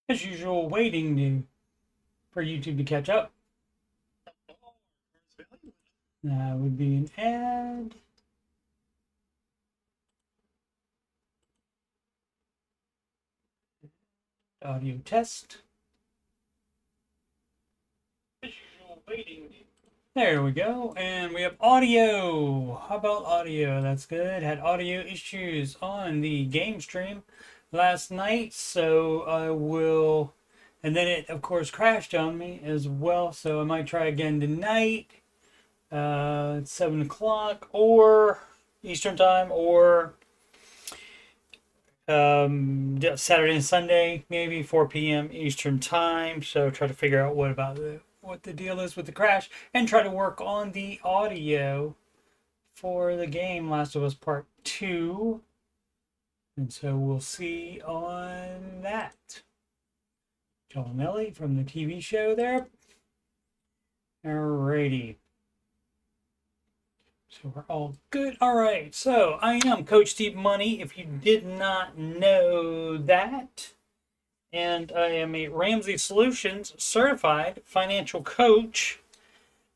As usual, for YouTube to catch up. That would be an ad. Audio test. As usual, There we go. And we have audio. How about audio? That's good. Had audio issues on the game stream last night, so I will. And then it, of course, crashed on me as well, so I might try again tonight. It's 7 o'clock or Eastern time, or Saturday and Sunday, maybe 4 p.m. Eastern time. So try to figure out what the deal is with the crash, and try to work on the audio for the game Last of Us Part 2. And so we'll see on that. John Ellie from the TV show there. Alrighty. So we're all good. All right. So I am Coach Steve Money, if you did not know that. And I am a Ramsey Solutions certified financial coach.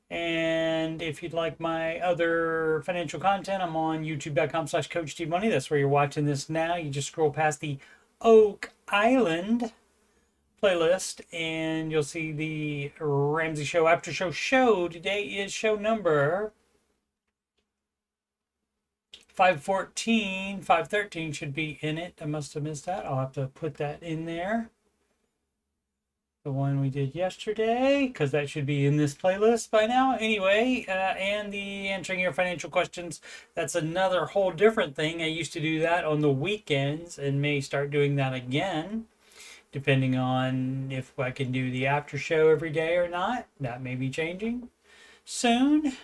And if you'd like my other financial content, I'm on youtube.com/Coach Steve Money. That's where you're watching this now. You just scroll past the Oak Island playlist and you'll see the Ramsey Show Aftershow show. Today is show number 514, 513 should be in it. I must have missed that. I'll have to put that in there. The one we did yesterday, because that should be in this playlist by now. Anyway, and the answering your financial questions. That's another whole different thing. I used to do that on the weekends and may start doing that again, depending on if I can do the after show every day or not. That may be changing soon.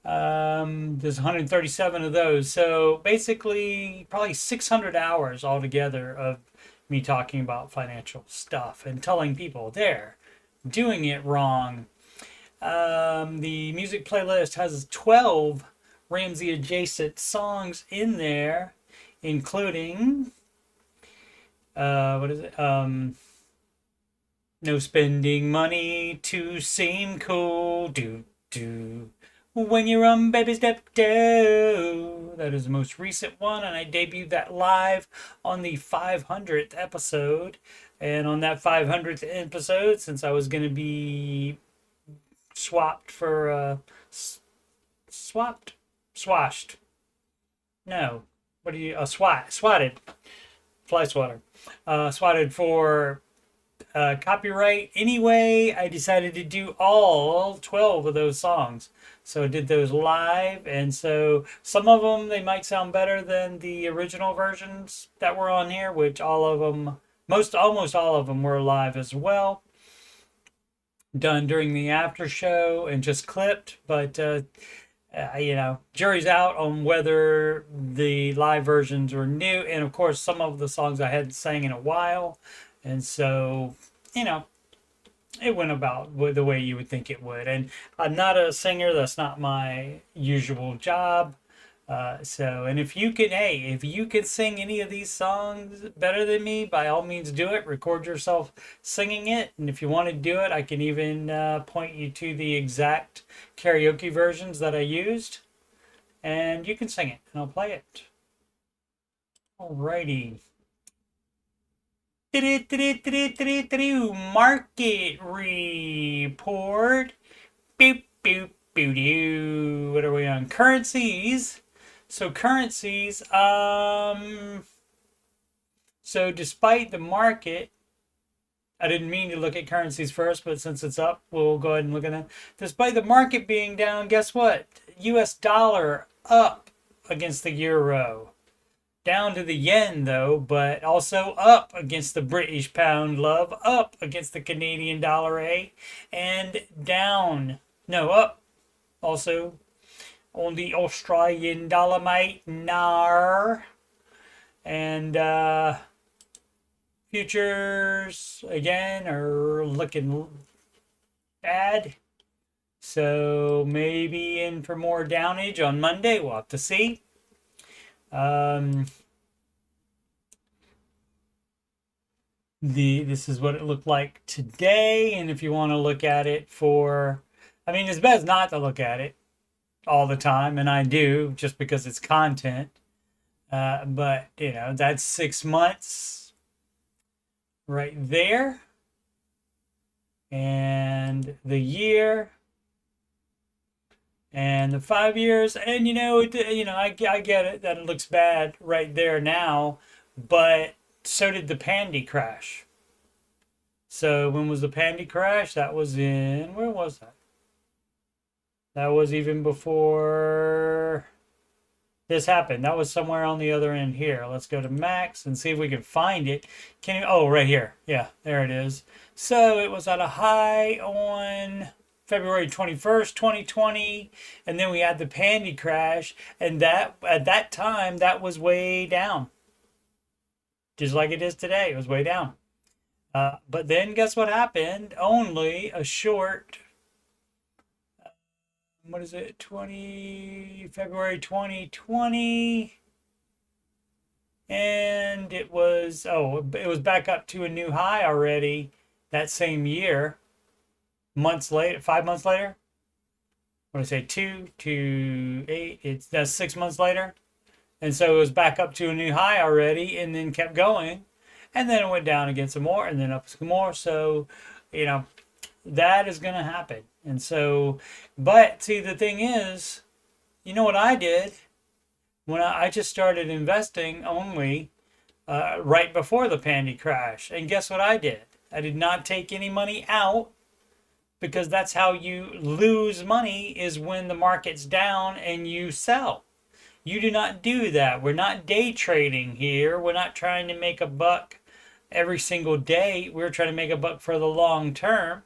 There's 137 of those. So basically, probably 600 hours altogether of me talking about financial stuff and telling people they're doing it wrong. The music playlist has 12 Ramsey adjacent songs in there, including, what is it? No spending money to seem cool. Do. When you run, baby, step two. That is the most recent one, and I debuted that live on the 500th episode. And on that 500th episode, since I was going to be swapped for swashed. No, what do you swatted, fly swatter, swatted for copyright anyway. I decided to do all 12 of those songs. So I did those live, and so some of them, they might sound better than the original versions that were on here, which all of them, almost all of them were live as well. Done during the after show and just clipped, but jury's out on whether the live versions were new. And of course, some of the songs I hadn't sang in a while, and so it went about the way you would think it would. And I'm not a singer. That's not my usual job. And if you can sing any of these songs better than me, by all means do it. Record yourself singing it. And if you want to do it, I can even point you to the exact karaoke versions that I used. And you can sing it, and I'll play it. Alrighty. Market report. Boop, boop, boo, doo. What are we on? Currencies. So currencies, so despite the market, I didn't mean to look at currencies first, but since it's up, we'll go ahead and look at that. Despite the market being down, guess what? US dollar up against the euro. Down to the yen, though, but also up against the British pound, love, up against the Canadian dollar, and down, no, up also on the Australian dollar, mate, nar. And futures, again, are looking bad. So maybe in for more downage on Monday. We'll have to see. this is what it looked like today. And if you want to look at it for, I mean, it's best not to look at it all the time, and I do just because it's content. But you know, that's 6 months right there, and the year, and the 5 years, and I get it that it looks bad right there now, but so did the Pandy crash. So when was the Pandy crash? That was in, where was that? That was even before this happened. That was somewhere on the other end here. Let's go to Max and see if we can find it. Can you? Oh, right here. Yeah, there it is. So it was at a high on February 21st, 2020, and then we had the Pandy crash, and that at that time that was way down, just like it is today. It was way down. But then guess what happened? Only a short, what is it, February 2020, and it was back up to a new high already that same year. Months later, 5 months later. What did I say? 8. That's 6 months later. And so it was back up to a new high already, and then kept going. And then it went down again some more, and then up some more. So, that is going to happen. And so, but see, the thing is, you know what I did? When I just started investing only right before the Pandy crash. And guess what I did? I did not take any money out, because that's how you lose money, is when the market's down and you sell. You do not do that. We're not day trading here. We're not trying to make a buck every single day. We're trying to make a buck for the long term.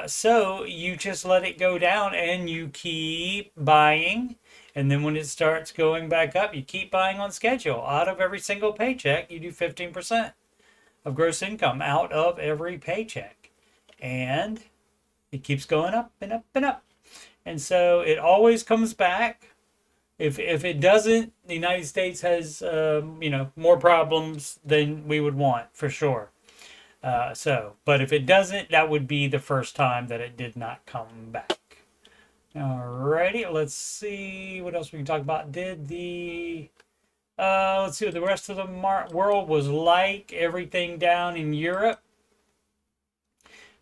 So you just let it go down and you keep buying. And then when it starts going back up, you keep buying on schedule. Out of every single paycheck, you do 15% of gross income out of every paycheck. And it keeps going up and up and up. And so it always comes back. If it doesn't, the United States has, more problems than we would want, for sure. But if it doesn't, that would be the first time that it did not come back. Alrighty, let's see what else we can talk about. Let's see what the rest of the world was like. Everything down in Europe.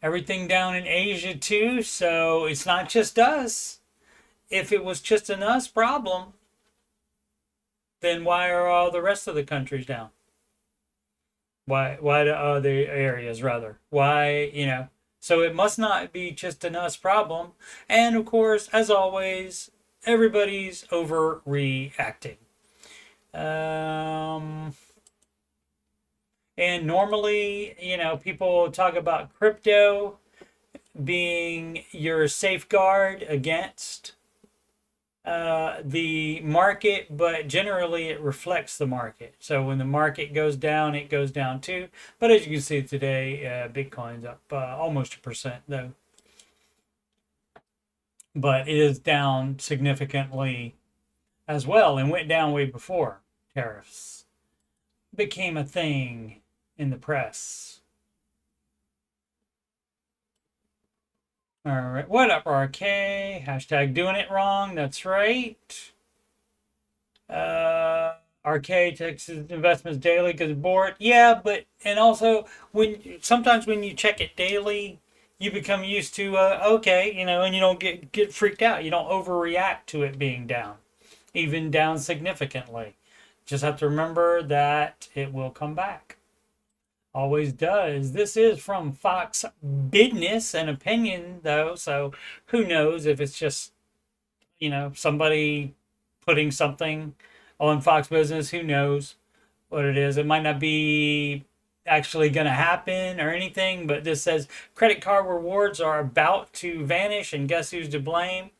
Everything down in Asia too, so it's not just us. If it was just an us problem, then why are all the rest of the countries down? Why the other areas rather? Why, so it must not be just an us problem. And of course, as always, everybody's overreacting. And normally, people talk about crypto being your safeguard against the market, but generally it reflects the market. So when the market goes down, it goes down too. But as you can see today, Bitcoin's up almost 1% though. But it is down significantly as well, and went down way before tariffs became a thing in the press. All right, what up, RK? Hashtag doing it wrong. That's right. RK takes his investments daily because bored. Yeah, but and also sometimes when you check it daily, you become used to okay, and you don't get freaked out. You don't overreact to it being down, even down significantly. Just have to remember that it will come back. Always does. This is from Fox Business, an opinion though, so who knows if it's just, somebody putting something on Fox Business. Who knows what it is? It might not be actually going to happen or anything, but this says credit card rewards are about to vanish, and guess who's to blame?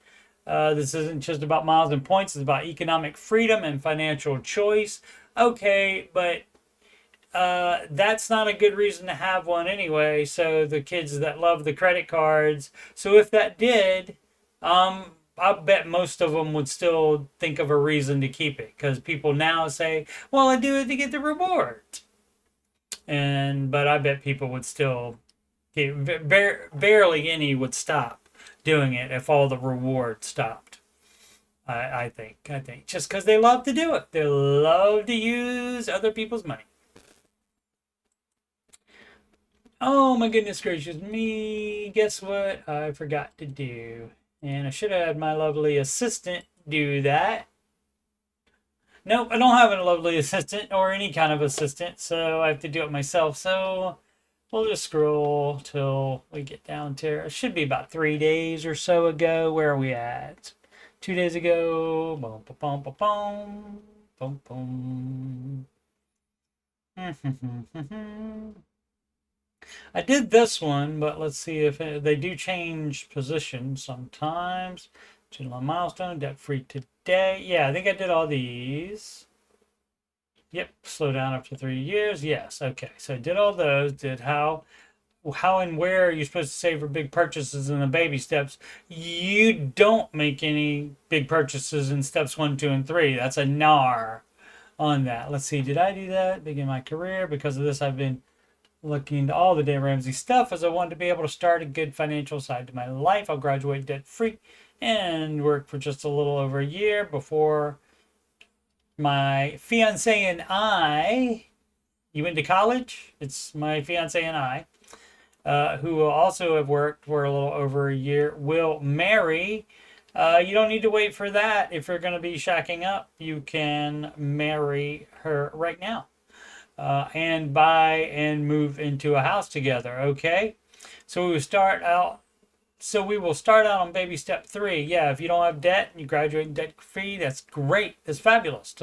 This isn't just about miles and points. It's about economic freedom and financial choice. Okay, but that's not a good reason to have one anyway. So the kids that love the credit cards. So if that did, I bet most of them would still think of a reason to keep it, because people now say, well, I do it to get the reward. but I bet people would still, barely any would stop doing it if all the rewards stopped. I think just because they love to do it, they love to use other people's money. Oh my goodness gracious me! Guess what I forgot to do, and I should have had my lovely assistant do that. Nope, I don't have a lovely assistant or any kind of assistant, so I have to do it myself. So we'll just scroll till we get down to it. Should be about 3 days or so ago. Where are we at? 2 days ago. Boom, boom, boom, boom, boom, boom. I did this one, but let's see if they do change position sometimes. Channel milestone, debt free today. Yeah, I think I did all these. Yep, slow down after 3 years. Yes, okay. So I did all those. Did how and where are you supposed to save for big purchases in the baby steps? You don't make any big purchases in steps 1, 2, and 3. That's a NAR on that. Let's see. Did I do that? Begin my career. Because of this, I've been looking into all the Dave Ramsey stuff as I wanted to be able to start a good financial side to my life. I'll graduate debt free and work for just a little over a year before my fiance and I. You went to college? It's my fiance and I, who will also have worked for a little over a year, will marry. You don't need to wait for that. If you're going to be shacking up, you can marry her right now. And buy and move into a house together. Okay, so we will start out. So we will start out on baby step 3. Yeah, if you don't have debt and you graduate debt free, that's great. That's fabulous.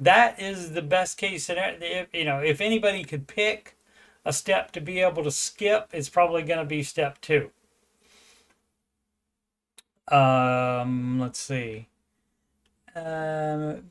That is the best case scenario. If anybody could pick a step to be able to skip, it's probably going to be step 2. Let's see. So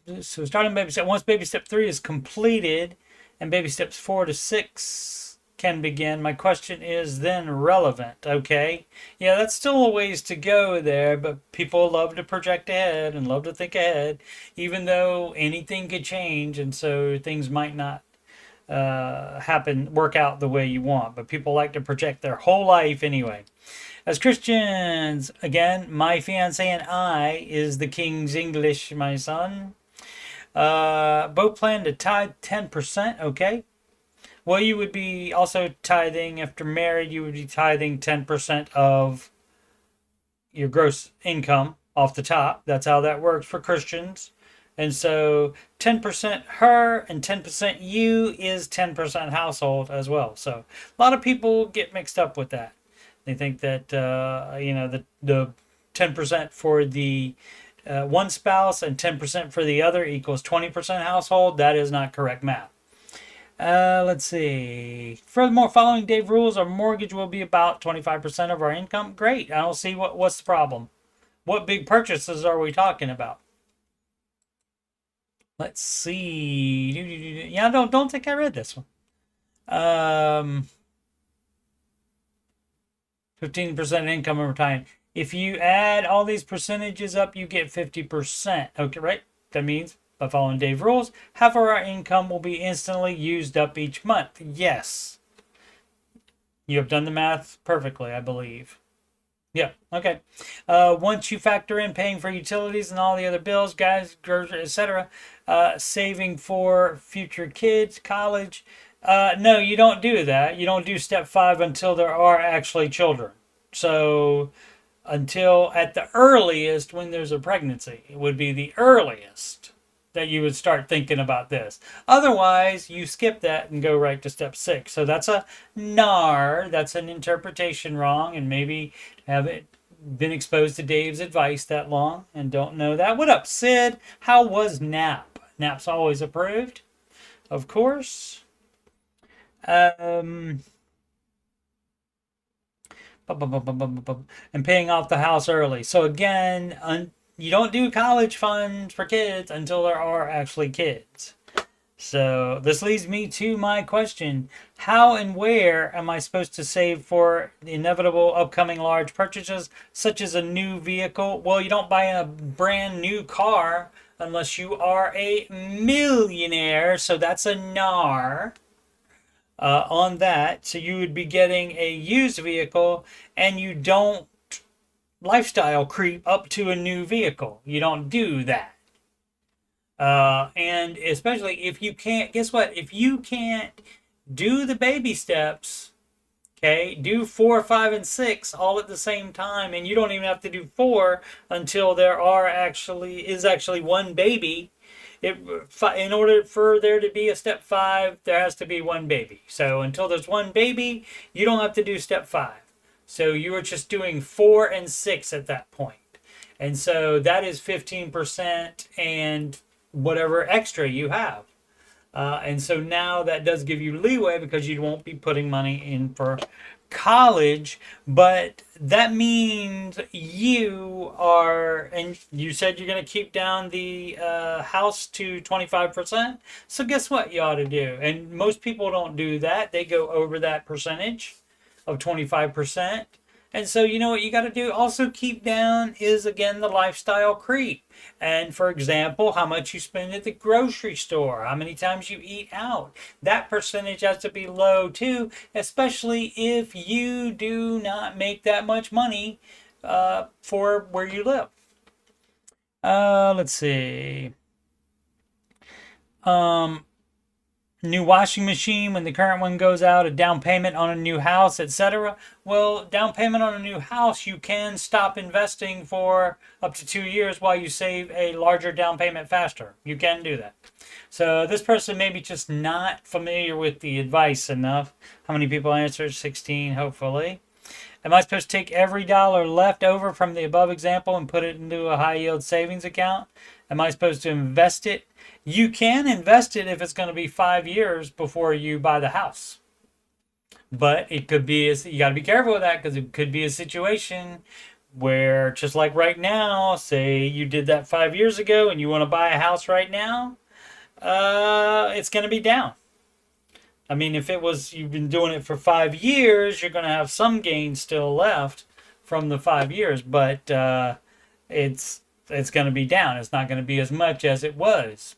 starting baby step. Once baby step 3 is completed, and baby steps 4 to 6 can begin. My question is then relevant, okay? Yeah, that's still a ways to go there, but people love to project ahead and love to think ahead, even though anything could change, and so things might not work out the way you want, but people like to project their whole life anyway. As Christians, again, my fiance and I is the King's English, my son. Both plan to tithe 10%, okay? Well, you would be also tithing after married. You would be tithing 10% of your gross income off the top. That's how that works for Christians. And so 10% her and 10% you is 10% household as well. So a lot of people get mixed up with that. They think that, the 10% for the one spouse and 10% for the other equals 20% household. That is not correct math. Let's see. Furthermore, following Dave rules, our mortgage will be about 25% of our income. Great. I don't see what's the problem. What big purchases are we talking about? Let's see. Yeah, don't think I read this one. 15% income over time. If you add all these percentages up, you get 50%. Okay, right? That means by following Dave rules, half of our income will be instantly used up each month. Yes. You have done the math perfectly, I believe. Yeah, okay. Once you factor in paying for utilities and all the other bills, guys, etc., saving for future kids, college. No, you don't do that. You don't do step 5 until there are actually children. So until at the earliest when there's a pregnancy, it would be the earliest that you would start thinking about this. Otherwise, you skip that and go right to step 6. So that's a NAR. That's an interpretation wrong, and maybe haven't been exposed to Dave's advice that long and don't know that. What up, Sid? How was NAP? NAP's always approved, of course. And paying off the house early. So again, you don't do college funds for kids until there are actually kids. So this leads me to my question. How and where am I supposed to save for the inevitable upcoming large purchases, such as a new vehicle? Well, you don't buy a brand new car unless you are a millionaire. So that's a NAR. on that. So you would be getting a used vehicle, and you don't lifestyle creep up to a new vehicle. You don't do that. And especially if you can't, guess what? If you can't do the baby steps, okay, do 4, 5, and 6 all at the same time, and you don't even have to do 4 until there is actually one baby. In order for there to be a step 5, there has to be one baby. So until there's one baby, you don't have to do step 5. So you are just doing 4 and 6 at that point. And so that is 15% and whatever extra you have. And so now that does give you leeway because you won't be putting money in for college, but that means you are, and you said you're going to keep down the house to 25%. So guess what you ought to do? And most people don't do that. They go over that percentage of 25%. And so, you know what you got to do? Also keep down is, again, the lifestyle creep. And for example, how much you spend at the grocery store, how many times you eat out. That percentage has to be low too, especially if you do not make that much money for where you live. Let's see. New washing machine when the current one goes out, a down payment on a new house, etc. Well, down payment on a new house, you can stop investing for up to 2 years while you save a larger down payment faster. You can do that. So this person may be just not familiar with the advice enough. How many people answered? 16, hopefully. Am I supposed to take every dollar left over from the above example and put it into a high yield savings account? Am I supposed to invest it? You can invest it if it's going to be 5 years before you buy the house. But it could be, you got to be careful with that because it could be a situation where, just like right now, say you did that 5 years ago and you want to buy a house right now, it's going to be down. I mean, if it was, you've been doing it for 5 years, you're going to have some gain still left from the 5 years, but it's going to be down. It's not going to be as much as it was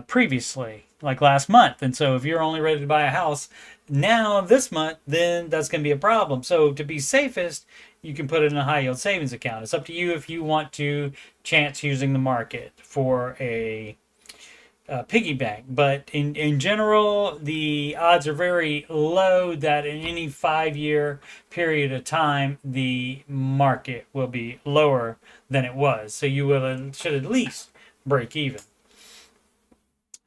previously, like last month. And so if you're only ready to buy a house now this month, then that's going to be a problem. So to be safest, you can put it in a high yield savings account. It's up to you if you want to chance using the market for a piggy bank. But in general, the odds are very low that in any 5 year period of time, the market will be lower than it was. So you should at least break even.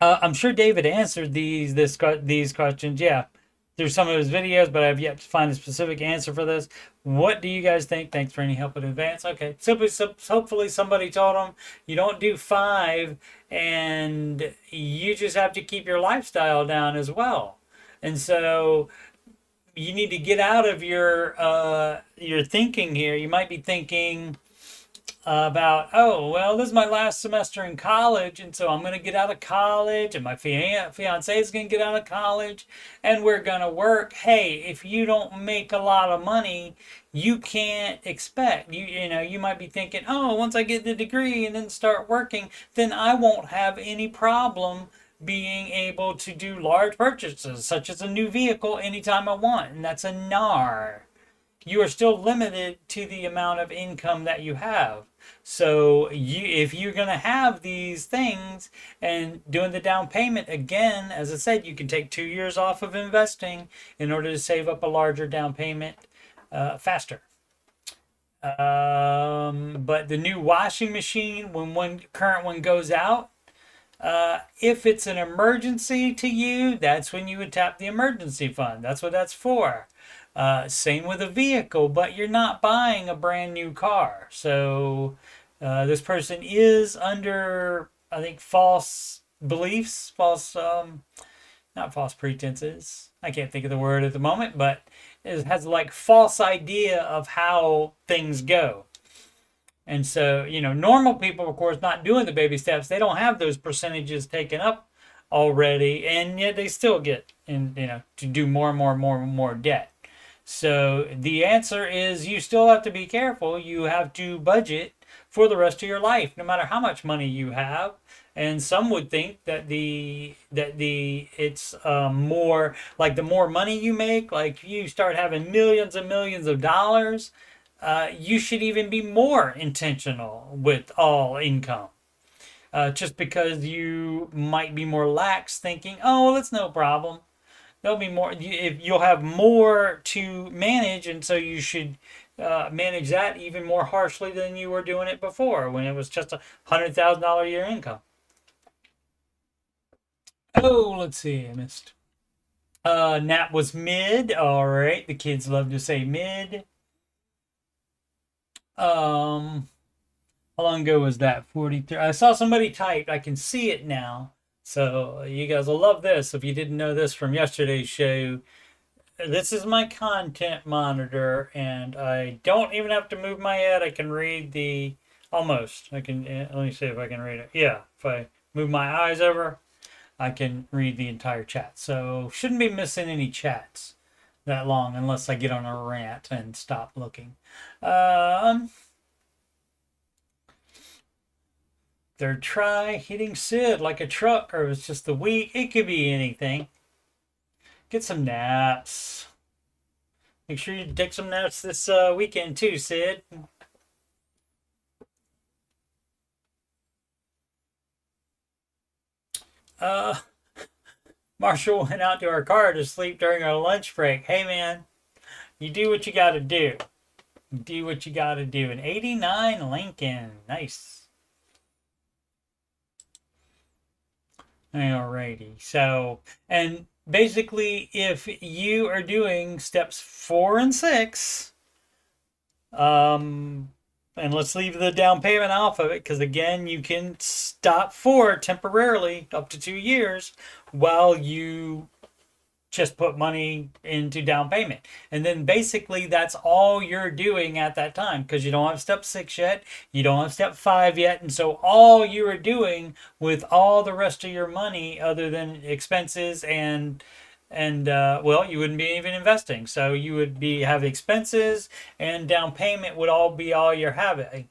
I'm sure David answered these questions, yeah, through some of his videos, but I've yet to find a specific answer for this. What do you guys think? Thanks for any help in advance. Okay, so hopefully somebody told him you don't do 5, and you just have to keep your lifestyle down as well. And so you need to get out of your thinking here. You might be thinking about, oh, well, this is my last semester in college, and so I'm going to get out of college, and my fiance is going to get out of college, and we're going to work. Hey, if you don't make a lot of money, you can't expect, you might be thinking, oh, once I get the degree and then start working, then I won't have any problem being able to do large purchases, such as a new vehicle, anytime I want. And that's a NAR. You are still limited to the amount of income that you have. So if you're going to have these things and doing the down payment, again, as I said, you can take 2 years off of investing in order to save up a larger down payment faster. But the new washing machine, when current one goes out, if it's an emergency to you, that's when you would tap the emergency fund. That's what that's for. Same with a vehicle, but you're not buying a brand new car. So this person is under, I think, false beliefs, not false pretenses. I can't think of the word at the moment, but it has like false idea of how things go. And so, normal people, of course, not doing the baby steps, they don't have those percentages taken up already, and yet they still get to do more and more debt. So the answer is you still have to be careful. You have to budget for the rest of your life, no matter how much money you have. And some would think that the it's more like the more money you make, like you start having millions and millions of dollars, you should even be more intentional with all income. Just because you might be more lax, thinking, "Oh, well, it's no problem." There'll be more. If you'll have more to manage, and so you should manage that even more harshly than you were doing it before, when it was just $100,000 a year income. Oh, let's see. I missed. Nap was mid. All right. The kids love to say mid. Um, how long ago was that? 43. I saw somebody type. I can see it now. So you guys will love this. If you didn't know this from yesterday's show, this is my content monitor, and I don't even have to move my head. I can read the almost. I can let me see if I can read it. Yeah, if I move my eyes over, I can read the entire chat. So shouldn't be missing any chats that long unless I get on a rant and stop looking. Third try hitting Sid like a truck, or it was just the week. It could be anything. Get some naps. Make sure you take some naps this weekend too, Sid. Uh, Marshall went out to our car to sleep during our lunch break. Hey, man, you do what you got to do. Do what you got to do. An 89 Lincoln. Nice. Alrighty. So, and basically, if you are doing steps 4 and 6, and let's leave the down payment off of it, because again, you can stop for temporarily up to 2 years while you just put money into down payment. And then basically that's all you're doing at that time, because you don't have step 6 yet, you don't have step 5 yet, and so all you are doing with all the rest of your money other than expenses and well, you wouldn't be even investing, so you would be have expenses, and down payment would all be all you're having.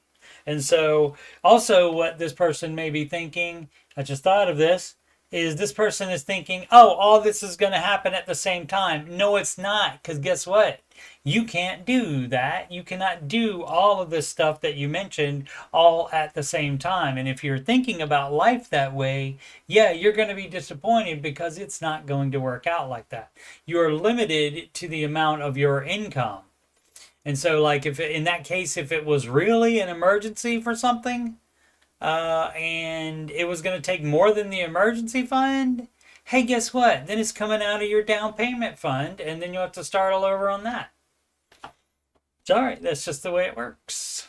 And so also what this person may be thinking, I just thought of this, is this person is thinking, oh, all this is going to happen at the same time. No, it's not, because guess what? You can't do that. You cannot do all of this stuff that you mentioned all at the same time. And if you're thinking about life that way, yeah, you're going to be disappointed, because it's not going to work out like that. You're limited to the amount of your income. And so, like, if in that case, if it was really an emergency for something, and it was going to take more than the emergency fund, hey, guess what? Then it's coming out of your down payment fund, and then you'll have to start all over on that. Sorry, that's just the way it works.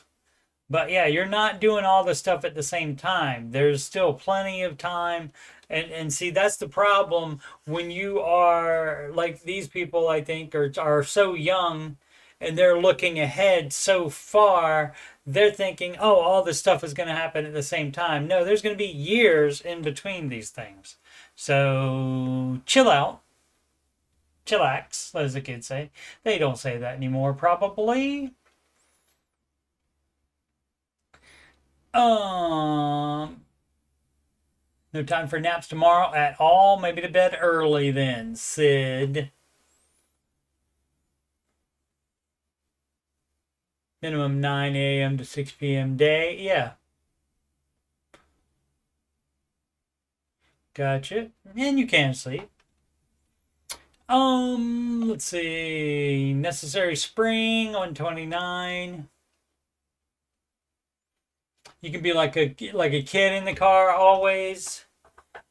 But yeah, you're not doing all the stuff at the same time. There's still plenty of time. And see, that's the problem when you are like these people, I think, are so young, and they're looking ahead so far. They're thinking, oh, all this stuff is going to happen at the same time. No, there's going to be years in between these things. So chill out. Chillax, as the kids say. They don't say that anymore, probably. No time for naps tomorrow at all. Maybe to bed early then, Sid. Minimum 9 a.m. to 6 p.m. day. Yeah. Gotcha. And you can sleep. Let's see. Necessary spring 129. You can be like a kid in the car always.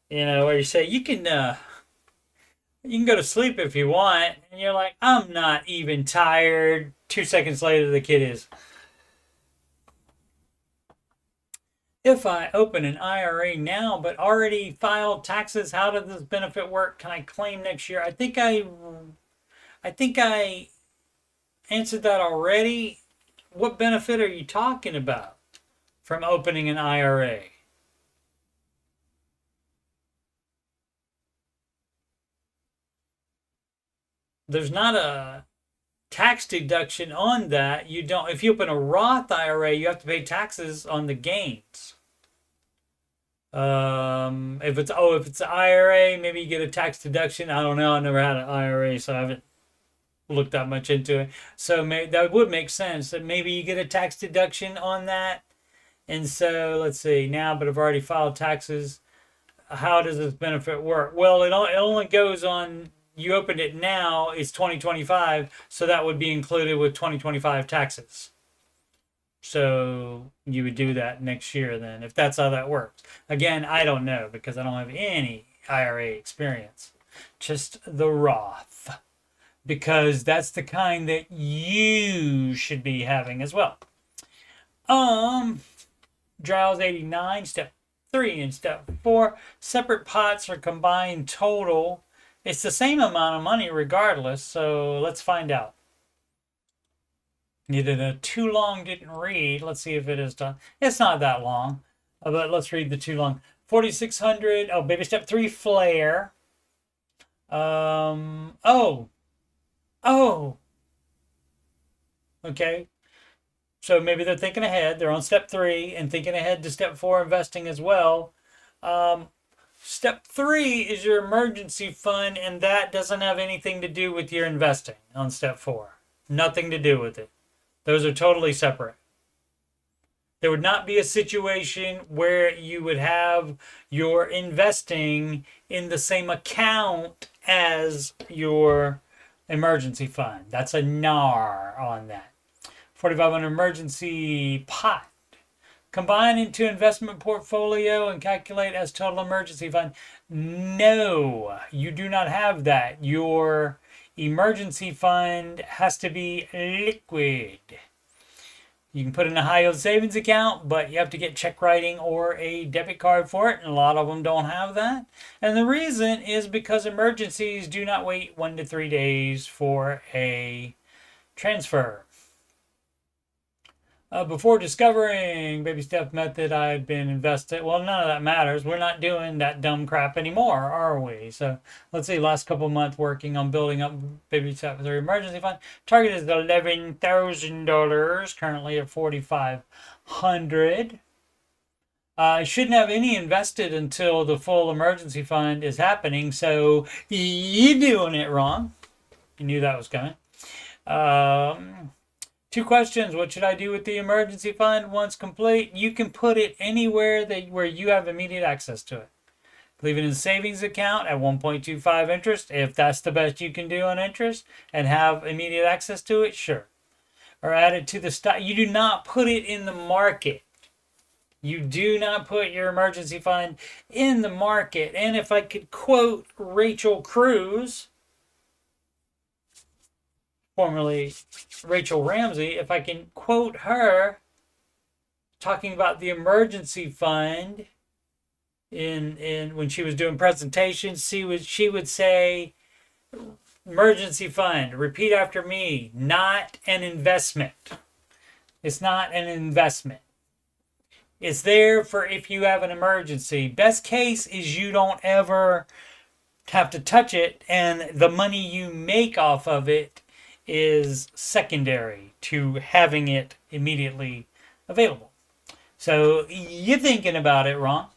You know, where you say you can go to sleep if you want, and you're like, I'm not even tired. 2 seconds later, the kid is. If I open an IRA now but already filed taxes, how does this benefit work? Can I claim next year? I think I answered that already. What benefit are you talking about from opening an IRA? There's not a tax deduction on that. You don't. If you open a Roth IRA, you have to pay taxes on the gains. If it's an IRA, maybe you get a tax deduction. I don't know. I never had an IRA, so I haven't looked that much into it. So that would make sense that maybe you get a tax deduction on that. And so let's see now, but I've already filed taxes. How does this benefit work? Well, it only goes on. You opened it now. It's 2025, so that would be included with 2025 taxes. So you would do that next year then, if that's how that works. Again, I don't know because I don't have any IRA experience. Just the Roth, because that's the kind that you should be having as well. Drowse 89, step 3 and step 4. Separate pots or combined total. It's the same amount of money regardless, so let's find out. You did a too long didn't read. Let's see if it is done. It's not that long, but let's read the too long. 4,600. Oh, baby step 3 flare. Oh. Okay. So maybe they're thinking ahead. They're on step 3 and thinking ahead to step 4 investing as well. Step 3 is your emergency fund, and that doesn't have anything to do with your investing on step 4. Nothing to do with it. Those are totally separate. There would not be a situation where you would have your investing in the same account as your emergency fund. That's a NAR on that. 4,500 emergency pot. Combine into investment portfolio and calculate as total emergency fund. No, you do not have that. Your emergency fund has to be liquid. You can put in a high yield savings account, but you have to get check writing or a debit card for it, and a lot of them don't have that. And the reason is because emergencies do not wait 1 to 3 days for a transfer. Before discovering baby step method, I had been invested. Well, none of that matters. We're not doing that dumb crap anymore, are we? So let's see, last couple of months working on building up baby step with their emergency fund. Target is $11,000, currently at $4,500. I shouldn't have any invested until the full emergency fund is happening. So you're doing it wrong. You knew that was coming. 2 questions. What should I do with the emergency fund once complete? You can put it anywhere where you have immediate access to it. Leave it in a savings account at 1.25 interest. If that's the best you can do on interest and have immediate access to it, sure. Or add it to the stock. You do not put it in the market. You do not put your emergency fund in the market. And if I could quote Rachel Cruz, formerly Rachel Ramsey, if I can quote her talking about the emergency fund in when she was doing presentations, she would say, emergency fund, repeat after me, not an investment. It's not an investment. It's there for if you have an emergency. Best case is you don't ever have to touch it, and the money you make off of it is secondary to having it immediately available. So you're thinking about it wrong.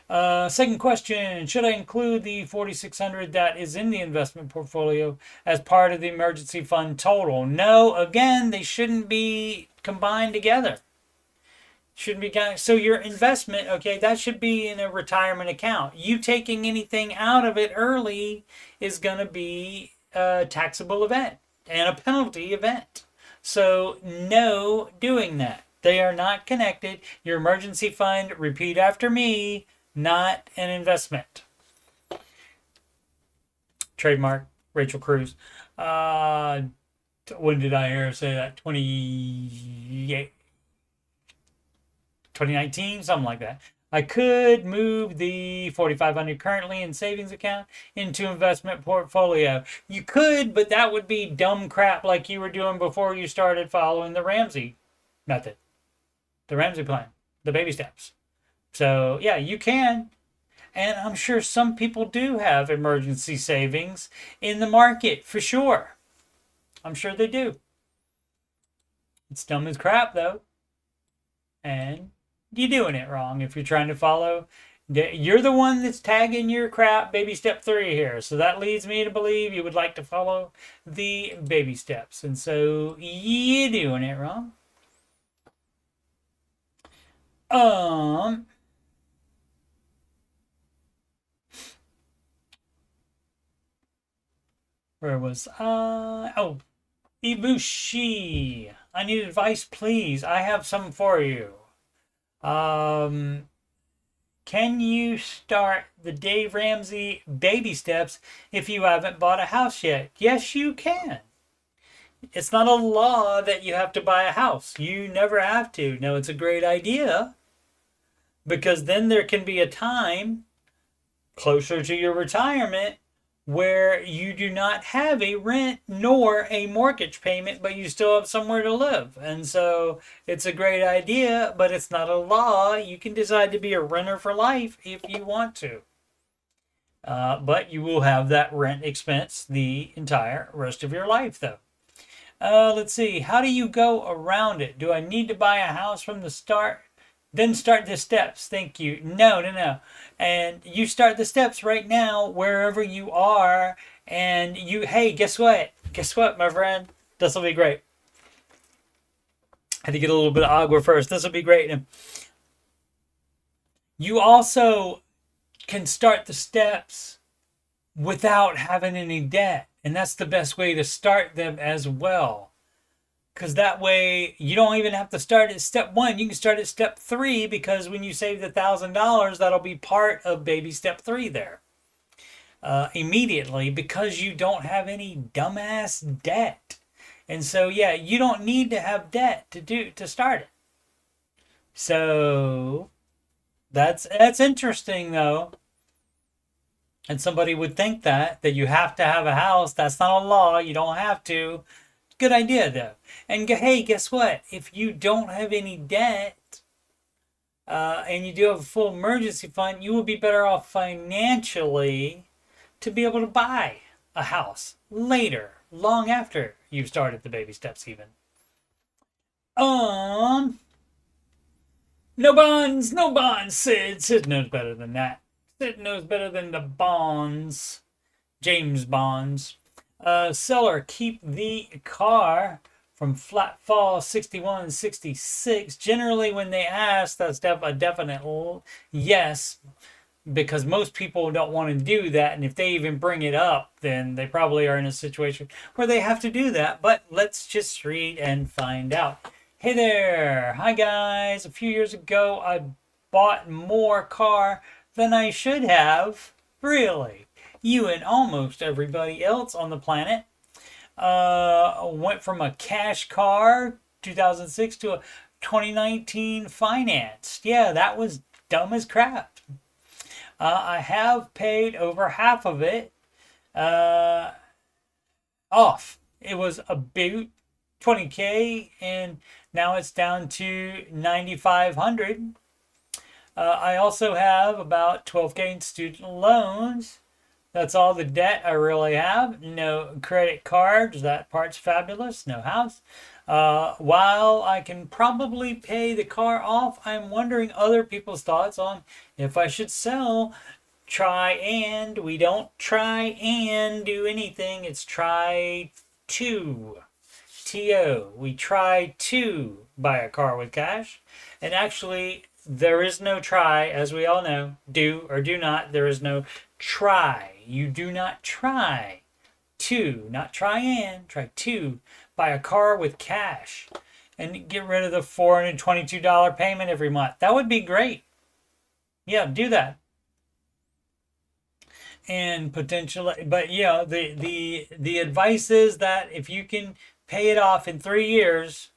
Second question, should I include the 4,600 that is in the investment portfolio as part of the emergency fund total? No, again, they shouldn't be combined together. Shouldn't be counted. So your investment, okay, that should be in a retirement account. You taking anything out of it early is going to be a taxable event and a penalty event. So no doing that. They are not connected. Your emergency fund, repeat after me, not an investment. Trademark, Rachel Cruz. When did I hear her say that? 2019, something like that. I could move the 4,500 currently in savings account into investment portfolio. You could, but that would be dumb crap like you were doing before you started following the Ramsey method, the Ramsey plan, the baby steps. So yeah, you can. And I'm sure some people do have emergency savings in the market for sure. I'm sure they do. It's dumb as crap, though. And you're doing it wrong if you're trying to follow. You're the one that's tagging your crap baby step 3 here. So that leads me to believe you would like to follow the baby steps. And so you're doing it wrong. Where was oh, Ibushi. I need advice, please. I have some for you. Can you start the Dave Ramsey baby steps if you haven't bought a house yet? Yes, you can. It's not a law that you have to buy a house. You never have to. No, it's a great idea because then there can be a time closer to your retirement where you do not have a rent nor a mortgage payment, but you still have somewhere to live. And so it's a great idea, but it's not a law. You can decide to be a renter for life if you want to. But you will have that rent expense the entire rest of your life, though. Let's see. How do you go around it? Do I need to buy a house from the start? Then start the steps. Thank you. No. And you start the steps right now, wherever you are. And hey, guess what? Guess what, my friend? This will be great. I had to get a little bit of agua first. This will be great. And you also can start the steps without having any debt. And that's the best way to start them as well. Because that way you don't even have to start at step 1. You can start at step 3 because when you save the $1,000, that'll be part of baby step 3 there. Immediately because you don't have any dumbass debt. And so, yeah, you don't need to have debt to start it. So that's interesting, though. And somebody would think that you have to have a house. That's not a law. You don't have to. Good idea, though. And hey, guess what? If you don't have any debt and you do have a full emergency fund, you will be better off financially to be able to buy a house later, long after you've started the baby steps even. No bonds, Sid. Sid knows better than that. Sid knows better than the bonds. James Bonds. Seller, keep the car from flat fall 61 66. Generally, when they ask, that's a definite yes, because most people don't want to do that. And if they even bring it up, then they probably are in a situation where they have to do that. But let's just read and find out. Hey there. Hi, guys. A few years ago, I bought more car than I should have. Really? You and almost everybody else on the planet. Went from a cash car, 2006, to a 2019 financed. Yeah, that was dumb as crap. I have paid over half of it off. It was about $20K, and now it's down to $9,500. I also have about $12K in student loans. That's all the debt I really have. No credit cards. That part's fabulous. No house. While I can probably pay the car off, I'm wondering other people's thoughts on if I should sell. We don't try and do anything. It's try to. T-O. We try to buy a car with cash. And actually, there is no try, as we all know. Do or do not. There is no try. You do not try to, not try and, try to buy a car with cash and get rid of the $422 payment every month. That would be great. Yeah, do that. And potentially, but yeah, the advice is that if you can pay it off in 3 years,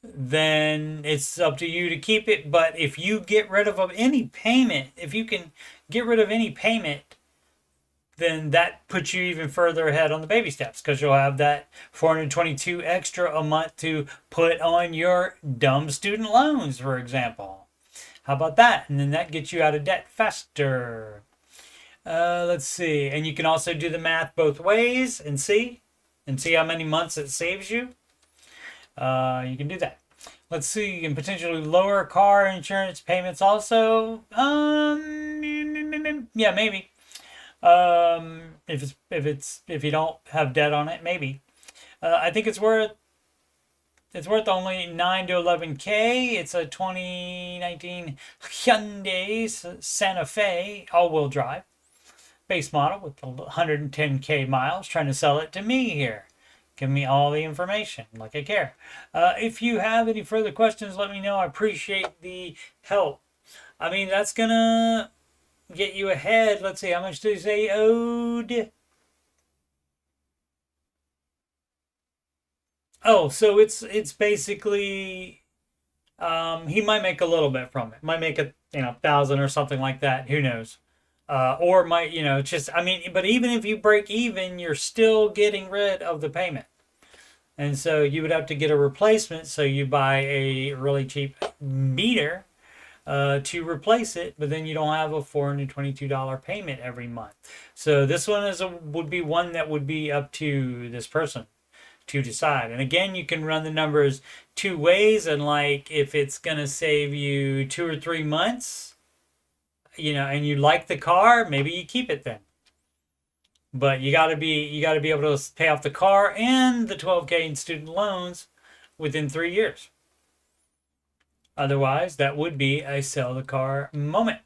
then it's up to you to keep it. But if you get rid of any payment, if you can get rid of any payment, then that puts you even further ahead on the baby steps because you'll have that $422 extra a month to put on your dumb student loans, for example. How about that? And then that gets you out of debt faster. Let's see. And you can also do the math both ways and see and see how many months it saves you, you can do that. Let's see. You can potentially lower car insurance payments also. Yeah, maybe. If you don't have debt on it, maybe. I think it's worth only 9 to 11K. It's a 2019 Hyundai Santa Fe all-wheel drive base model with 110K miles. Trying to sell it to me here. Give me all the information, like I care. If you have any further questions, let me know. I appreciate the help. I mean, that's gonna get you ahead. Let's see, how much did he say owed? Oh, so it's basically he might make a little bit from it. Might make a 1,000 or something like that. Who knows? Or might just I mean, but even if you break even, you're still getting rid of the payment. And so you would have to get a replacement. So you buy a really cheap meter to replace it, but then you don't have a $422 payment every month. So this one would be one that would be up to this person to decide. And again, you can run the numbers two ways. And like if it's gonna save you 2 or 3 months, and you like the car, maybe you keep it then. But you gotta be able to pay off the car and the 12K in student loans within 3 years. Otherwise, that would be a sell the car moment.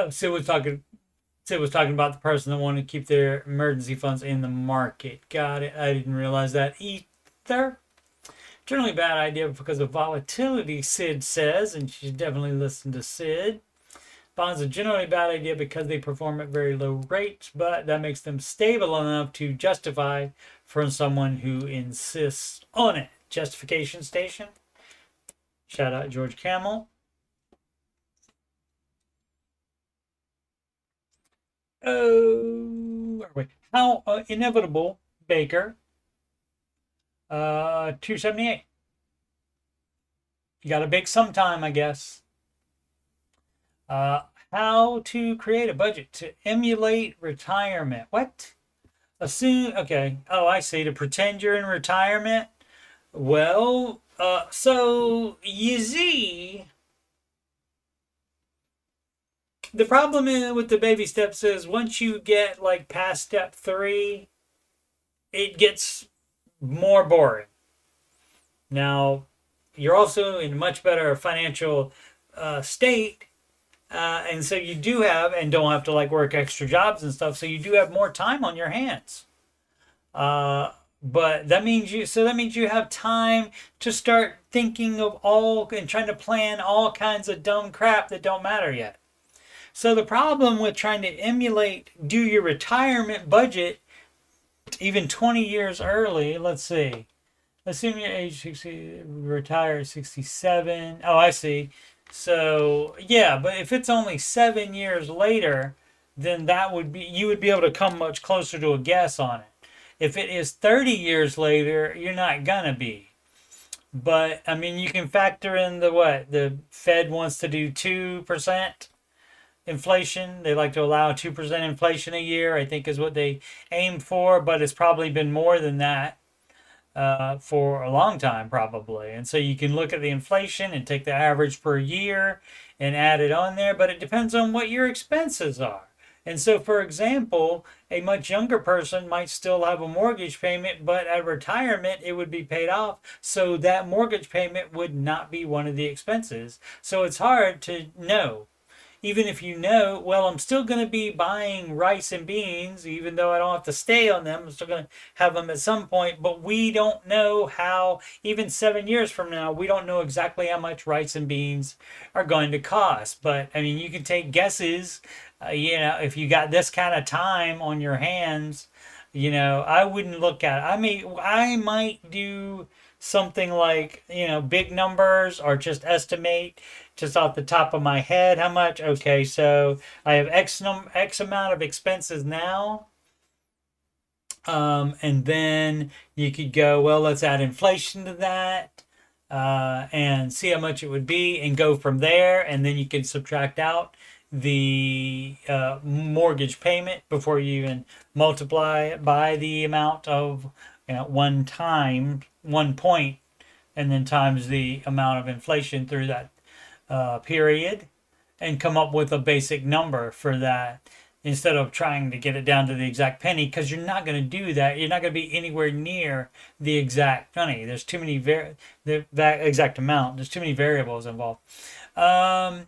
Sid was talking about the person that wanted to keep their emergency funds in the market. Got it. I didn't realize that either. Generally a bad idea because of volatility, Sid says, and she should definitely listen to Sid. Bonds are generally a bad idea because they perform at very low rates, but that makes them stable enough to justify for someone who insists on it. Justification station. Shout out George Camel. Oh, how inevitable, Baker. 278. You got to bake sometime, I guess. How to create a budget to emulate retirement. What? Assume, okay. Oh, I see. To pretend you're in retirement. Well, so you see, the problem with the baby steps is once you get like past step 3, it gets more boring. Now, you're also in a much better financial state. And so you do have, and don't have to like work extra jobs and stuff. So you do have more time on your hands. But that means you have time to start thinking of all and trying to plan all kinds of dumb crap that don't matter yet. So the problem with trying to do your retirement budget even 20 years early, let's see. Assume you're age 60, retire at 67. Oh, I see. So, yeah, but if it's only 7 years later, then you would be able to come much closer to a guess on it. If it is 30 years later, you're not gonna be. But, I mean, you can factor in the Fed wants to do 2% inflation. They like to allow 2% inflation a year, I think is what they aim for, but it's probably been more than that for a long time, probably. And so you can look at the inflation and take the average per year and add it on there, but it depends on what your expenses are. And so, for example, a much younger person might still have a mortgage payment, but at retirement, it would be paid off. So that mortgage payment would not be one of the expenses. So it's hard to know. Even if you know, well, I'm still going to be buying rice and beans, even though I don't have to stay on them. I'm still going to have them at some point. But we don't know how, even 7 years from now, we don't know exactly how much rice and beans are going to cost. But, I mean, you can take guesses. If you got this kind of time on your hands, I wouldn't look at it. I might do something like, big numbers or just estimate just off the top of my head how much. Okay, so I have X amount of expenses now. And then you could go, well, let's add inflation to that and see how much it would be and go from there. And then you can subtract out the mortgage payment before you even multiply it by the amount of, one point, and then times the amount of inflation through that period, and come up with a basic number for that, instead of trying to get it down to the exact penny, because you're not going to do that. You're not going to be anywhere near the exact money. There's too many that exact amount. There's too many variables involved. Um,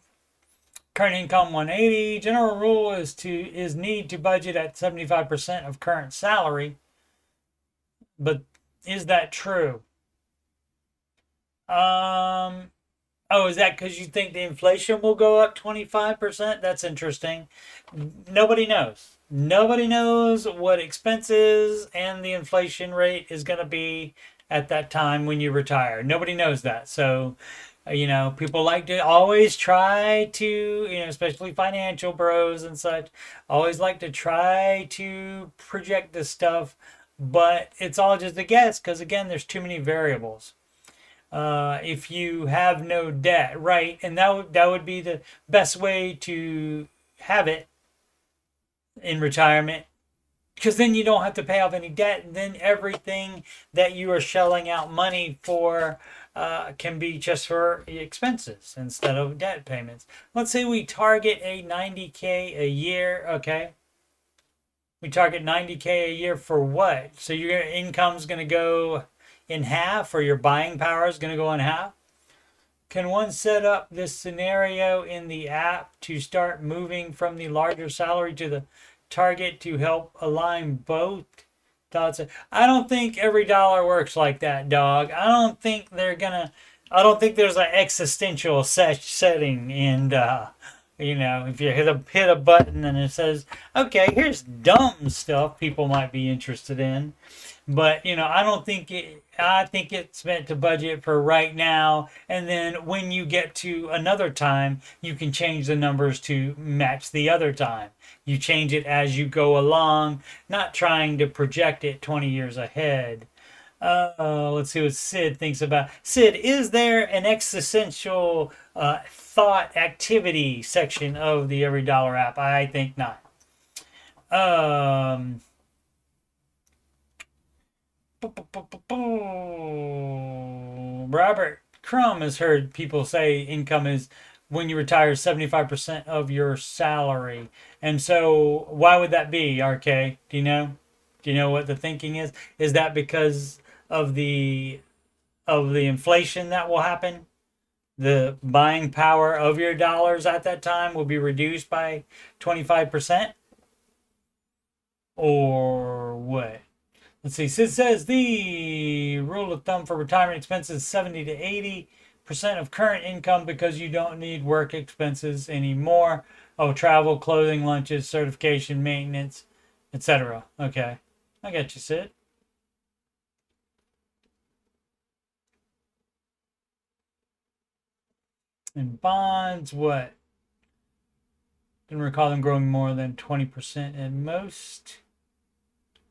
Current income 180. General rule is need to budget at 75% of current salary. But is that true? Oh, is that because you think the inflation will go up 25%? That's interesting. Nobody knows. Nobody knows what expenses and the inflation rate is going to be at that time when you retire. Nobody knows that. So, people like to always try to, especially financial bros and such, always like to try to project this stuff, but it's all just a guess because, again, there's too many variables. If you have no debt, right? And that would be the best way to have it in retirement, because then you don't have to pay off any debt, and then everything that you are shelling out money for can be just for expenses instead of debt payments. Let's say we target a 90K a year, okay? We target 90K a year for what? So your income's going to go in half, or your buying power is going to go in half? Can one set up this scenario in the app to start moving from the larger salary to the target to help align both thoughts? I don't think every dollar works like that, dog. I don't think there's an existential setting, and if you hit a button and it says, okay, here's dumb stuff people might be interested in. But I don't think I think it's meant to budget for right now, and then when you get to another time, you can change the numbers to match the other time. You change it as you go along, not trying to project it 20 years ahead. Let's see what Sid thinks about. Sid, is there an existential thought activity section of the Every Dollar app? I think not. Robert Crumb has heard people say income is when you retire 75% of your salary. And so why would that be, RK? Do you know? Do you know what the thinking is? Is that because of the inflation that will happen? The buying power of your dollars at that time will be reduced by 25%? Or what? Let's see. Sid says the rule of thumb for retirement expenses 70 to 80% of current income, because you don't need work expenses anymore. Oh, travel, clothing, lunches, certification, maintenance, etc. Okay. I got you, Sid. And bonds, what? Didn't recall them growing more than 20% at most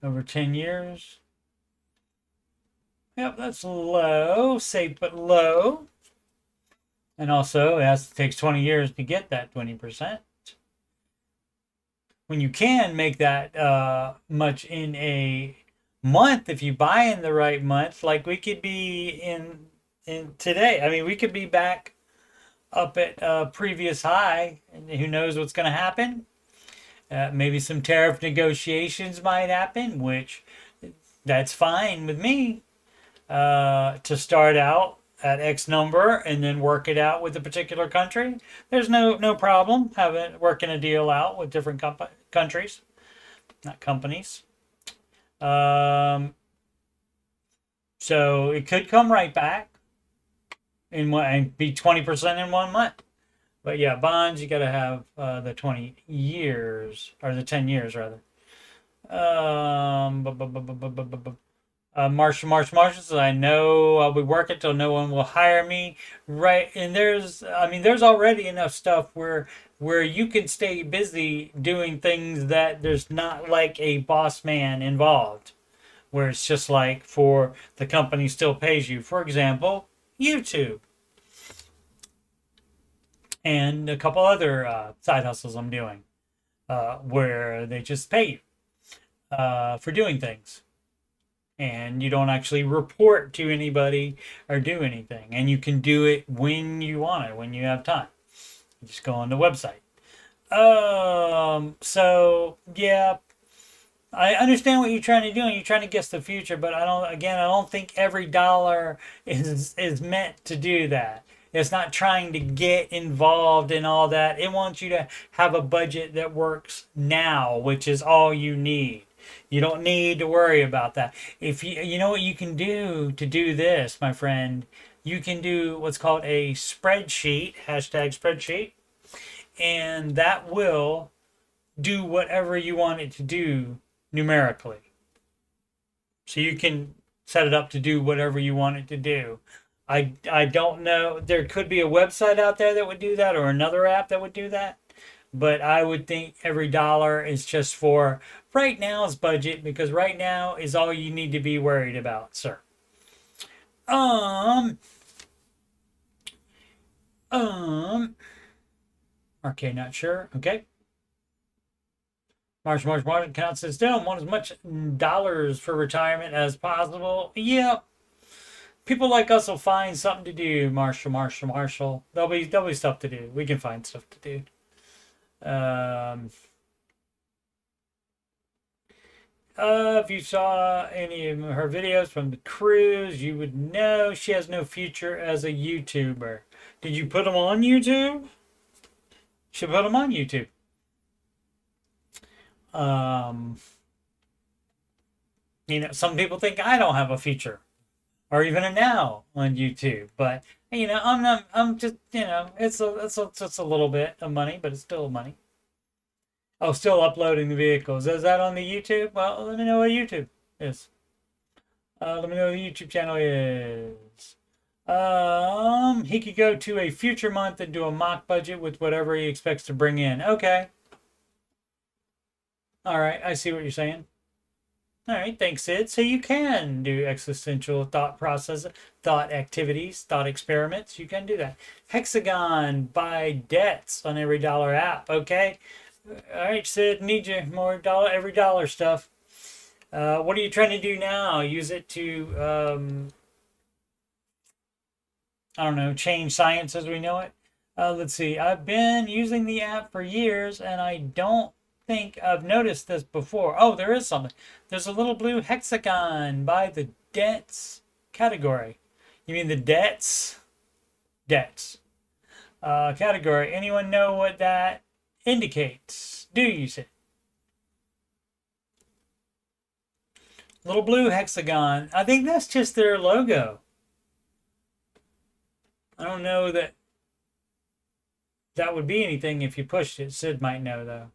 over 10 years. Yep, that's low, safe but low. And also, it takes 20 years to get that 20%. When you can make that much in a month, if you buy in the right month, like we could be in today. I mean, we could be back up at a previous high, and who knows what's going to happen. Maybe some tariff negotiations might happen, which that's fine with me, to start out at X number and then work it out with a particular country. There's no problem working a deal out with different countries, not companies. So it could come right back and be 20% in 1 month. But yeah, bonds, you got to have the 20 years, or the 10 years rather. Marshall says, I know I'll be working till no one will hire me. Right. And there's already enough stuff where you can stay busy doing things that there's not like a boss man involved, where it's just like for the company still pays you. For example, YouTube. and a couple other side hustles I'm doing where they just pay you for doing things. And you don't actually report to anybody or do anything. And you can do it when you want it, when you have time. You just go on the website. So yeah, I understand what you're trying to do, and you're trying to guess the future, but I don't think every dollar is meant to do that. It's not trying to get involved in all that. It wants you to have a budget that works now, which is all you need. You don't need to worry about that. If you know what you can do to do this, my friend, you can do what's called a spreadsheet, hashtag spreadsheet, and that will do whatever you want it to do numerically. So you can set it up to do whatever you want it to do. I don't know. There could be a website out there that would do that, or another app that would do that. But I would think every dollar is just for right now's budget, because right now is all you need to be worried about, sir. Um, um, okay, not sure. Okay. March cannot sit still and want as much dollars for retirement as possible. Yeah, people like us will find something to do. Marshall. There'll be stuff to do. We can find stuff to do. If you saw any of her videos from the cruise, you would know she has no future as a YouTuber. Did you put them on YouTube? She put them on YouTube. Um, some people think I don't have a future or even a now on YouTube, but I'm not. I'm just, it's a little bit of money, but it's still money. Oh, still uploading the vehicles. Is that on the YouTube? Well, let me know what YouTube is. Let me know what the YouTube channel is. He could go to a future month and do a mock budget with whatever he expects to bring in. Okay. All right, I see what you're saying. All right, thanks, Sid. So you can do existential thought process, thought activities, thought experiments. You can do that. Hexagon, buy debts on every dollar app. Okay. All right, Sid, need you more every dollar stuff. What are you trying to do now? Use it to, I don't know, change science as we know it. Let's see. I've been using the app for years, and I don't think I've noticed this before. Oh, there is something. There's a little blue hexagon by the debts category. You mean the debts? Debts. Category. Anyone know what that indicates? Do you see? Little blue hexagon. I think that's just their logo. I don't know that that would be anything if you pushed it. Sid might know, though.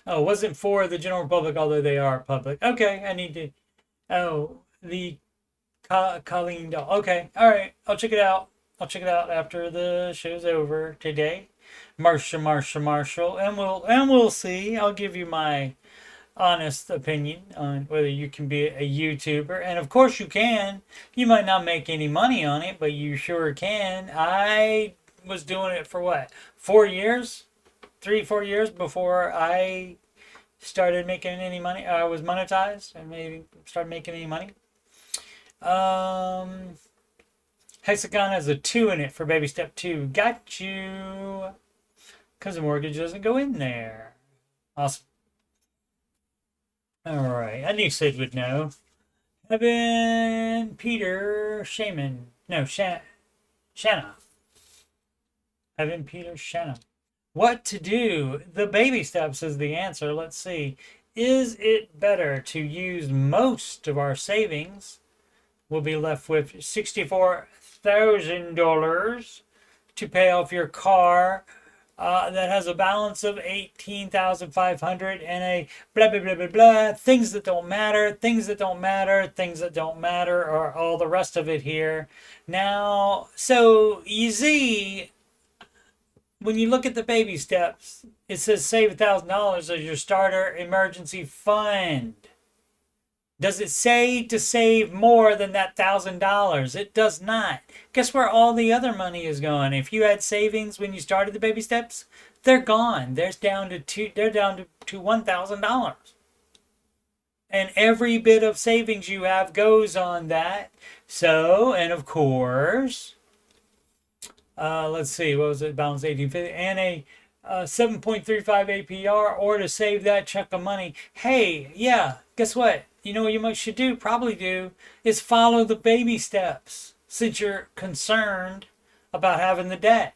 Oh, it wasn't for the general public, although they are public. Okay, I need to. Oh, the Colleen doll. Okay, all right. I'll check it out. I'll check it out after the show's over today. Marshall, and we'll see. I'll give you my honest opinion on whether you can be a YouTuber, and of course you can. You might not make any money on it, but you sure can. I was doing it for what, 4 years, 3-4 years before I started making any money. I was monetized and maybe started making any money. Hexagon has a 2 in it for baby step 2. Got you. Because the mortgage doesn't go in there. Awesome. All right. I knew Sid would know. Evan Peter Shaman. No, Shanna. Evan Peter Shanna. What to do? The baby steps is the answer. Let's see. Is it better to use most of our savings? We'll be left with $64,000 to pay off your car that has a balance of $18,500 and a blah blah blah blah blah. Things that don't matter, things that don't matter, things that don't matter, or all the rest of it here. Now, so you see, when you look at the baby steps, it says save $1,000 as your starter emergency fund. Does it say to save more than that $1,000? It does not. Guess where all the other money is going? If you had savings when you started the baby steps, they're gone. They're down to $1,000. And every bit of savings you have goes on that. So, and of course, let's see, what was it? Balance 1850 and a 7.35 APR, or to save that chunk of money. Hey, yeah, guess what? You know what you should do, probably do, is follow the baby steps, since you're concerned about having the debt.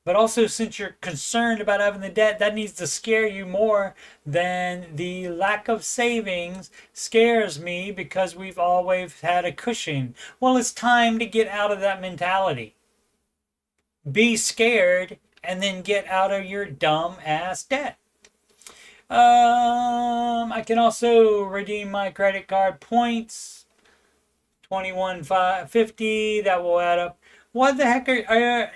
But also, since you're concerned about having the debt, that needs to scare you more than the lack of savings scares me, because we've always had a cushion. Well, it's time to get out of that mentality. Be scared and then get out of your dumb ass debt. I can also redeem my credit card points, 21.50. That will add up. What the heck are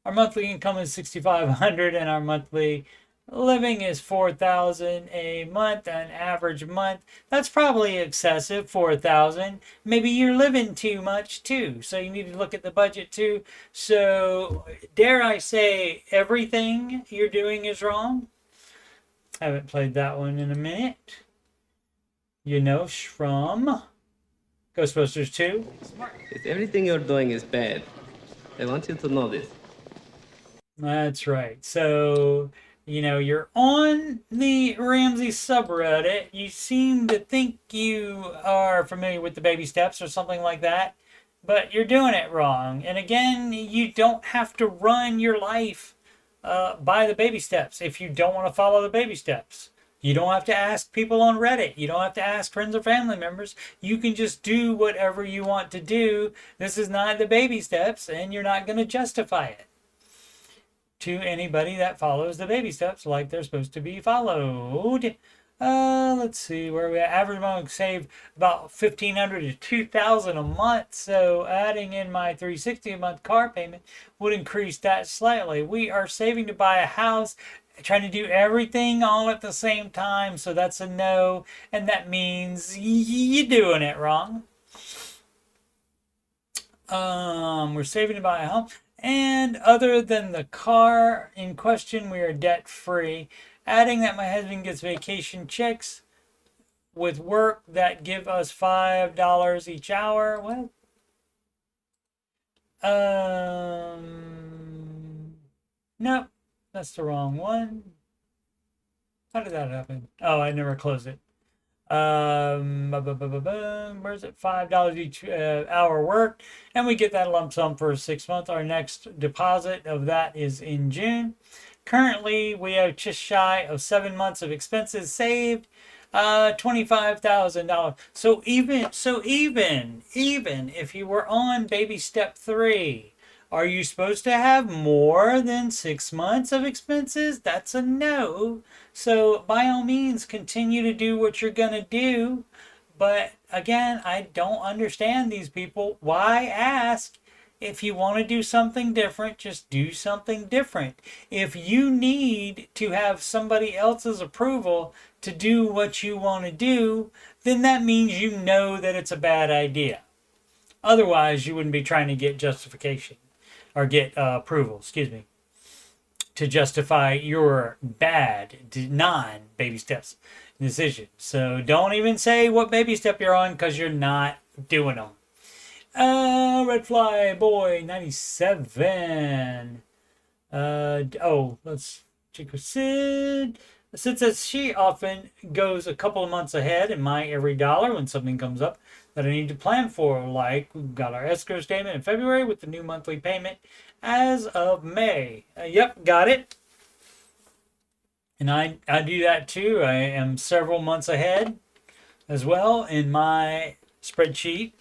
our monthly income is 6,500, and our monthly living is 4,000 a month, an average month. That's probably excessive, 4,000. Maybe you're living too much too, so you need to look at the budget too. So, dare I say, everything you're doing is wrong? Haven't played that one in a minute. From Ghostbusters 2. If everything you're doing is bad, I want you to know this. That's right. So, you're on the Ramsey subreddit. You seem to think you are familiar with the baby steps or something like that, but you're doing it wrong. And again, you don't have to run your life by the baby steps if you don't want to follow the baby steps. You don't have to ask people on Reddit. You don't have to ask friends or family members. You can just do whatever you want to do. This is not the baby steps, and you're not going to justify it to anybody that follows the baby steps like they're supposed to be followed. Let's see where we at. Average month save about $1,500 to $2,000 a month. So adding in my $360 a month car payment would increase that slightly. We are saving to buy a house, trying to do everything all at the same time. So that's a no, and that means you're doing it wrong. We're saving to buy a home. And other than the car in question, we are debt free. Adding that my husband gets vacation checks with work that give us $5 each hour. What? Nope, that's the wrong one. How did that happen? Oh, I never closed it. Where's it? $5 each hour worked, and we get that lump sum for 6 months. Our next deposit of that is in June. Currently, we have just shy of 7 months of expenses saved, $25,000. So even if you were on baby step 3, are you supposed to have more than 6 months of expenses? That's a no. So by all means, continue to do what you're going to do. But again, I don't understand these people. Why ask? If you want to do something different, just do something different. If you need to have somebody else's approval to do what you want to do, then that means you know that it's a bad idea. Otherwise, you wouldn't be trying to get justification or get approval, to justify your bad non-baby steps decision. So don't even say what baby step you're on, because you're not doing them. Red Fly Boy 97. Let's check with Sid. Sid says she often goes a couple of months ahead in my every dollar when something comes up that I need to plan for. Like, we've got our escrow statement in February with the new monthly payment as of May. Yep, got it. And I do that too. I am several months ahead as well in my spreadsheet.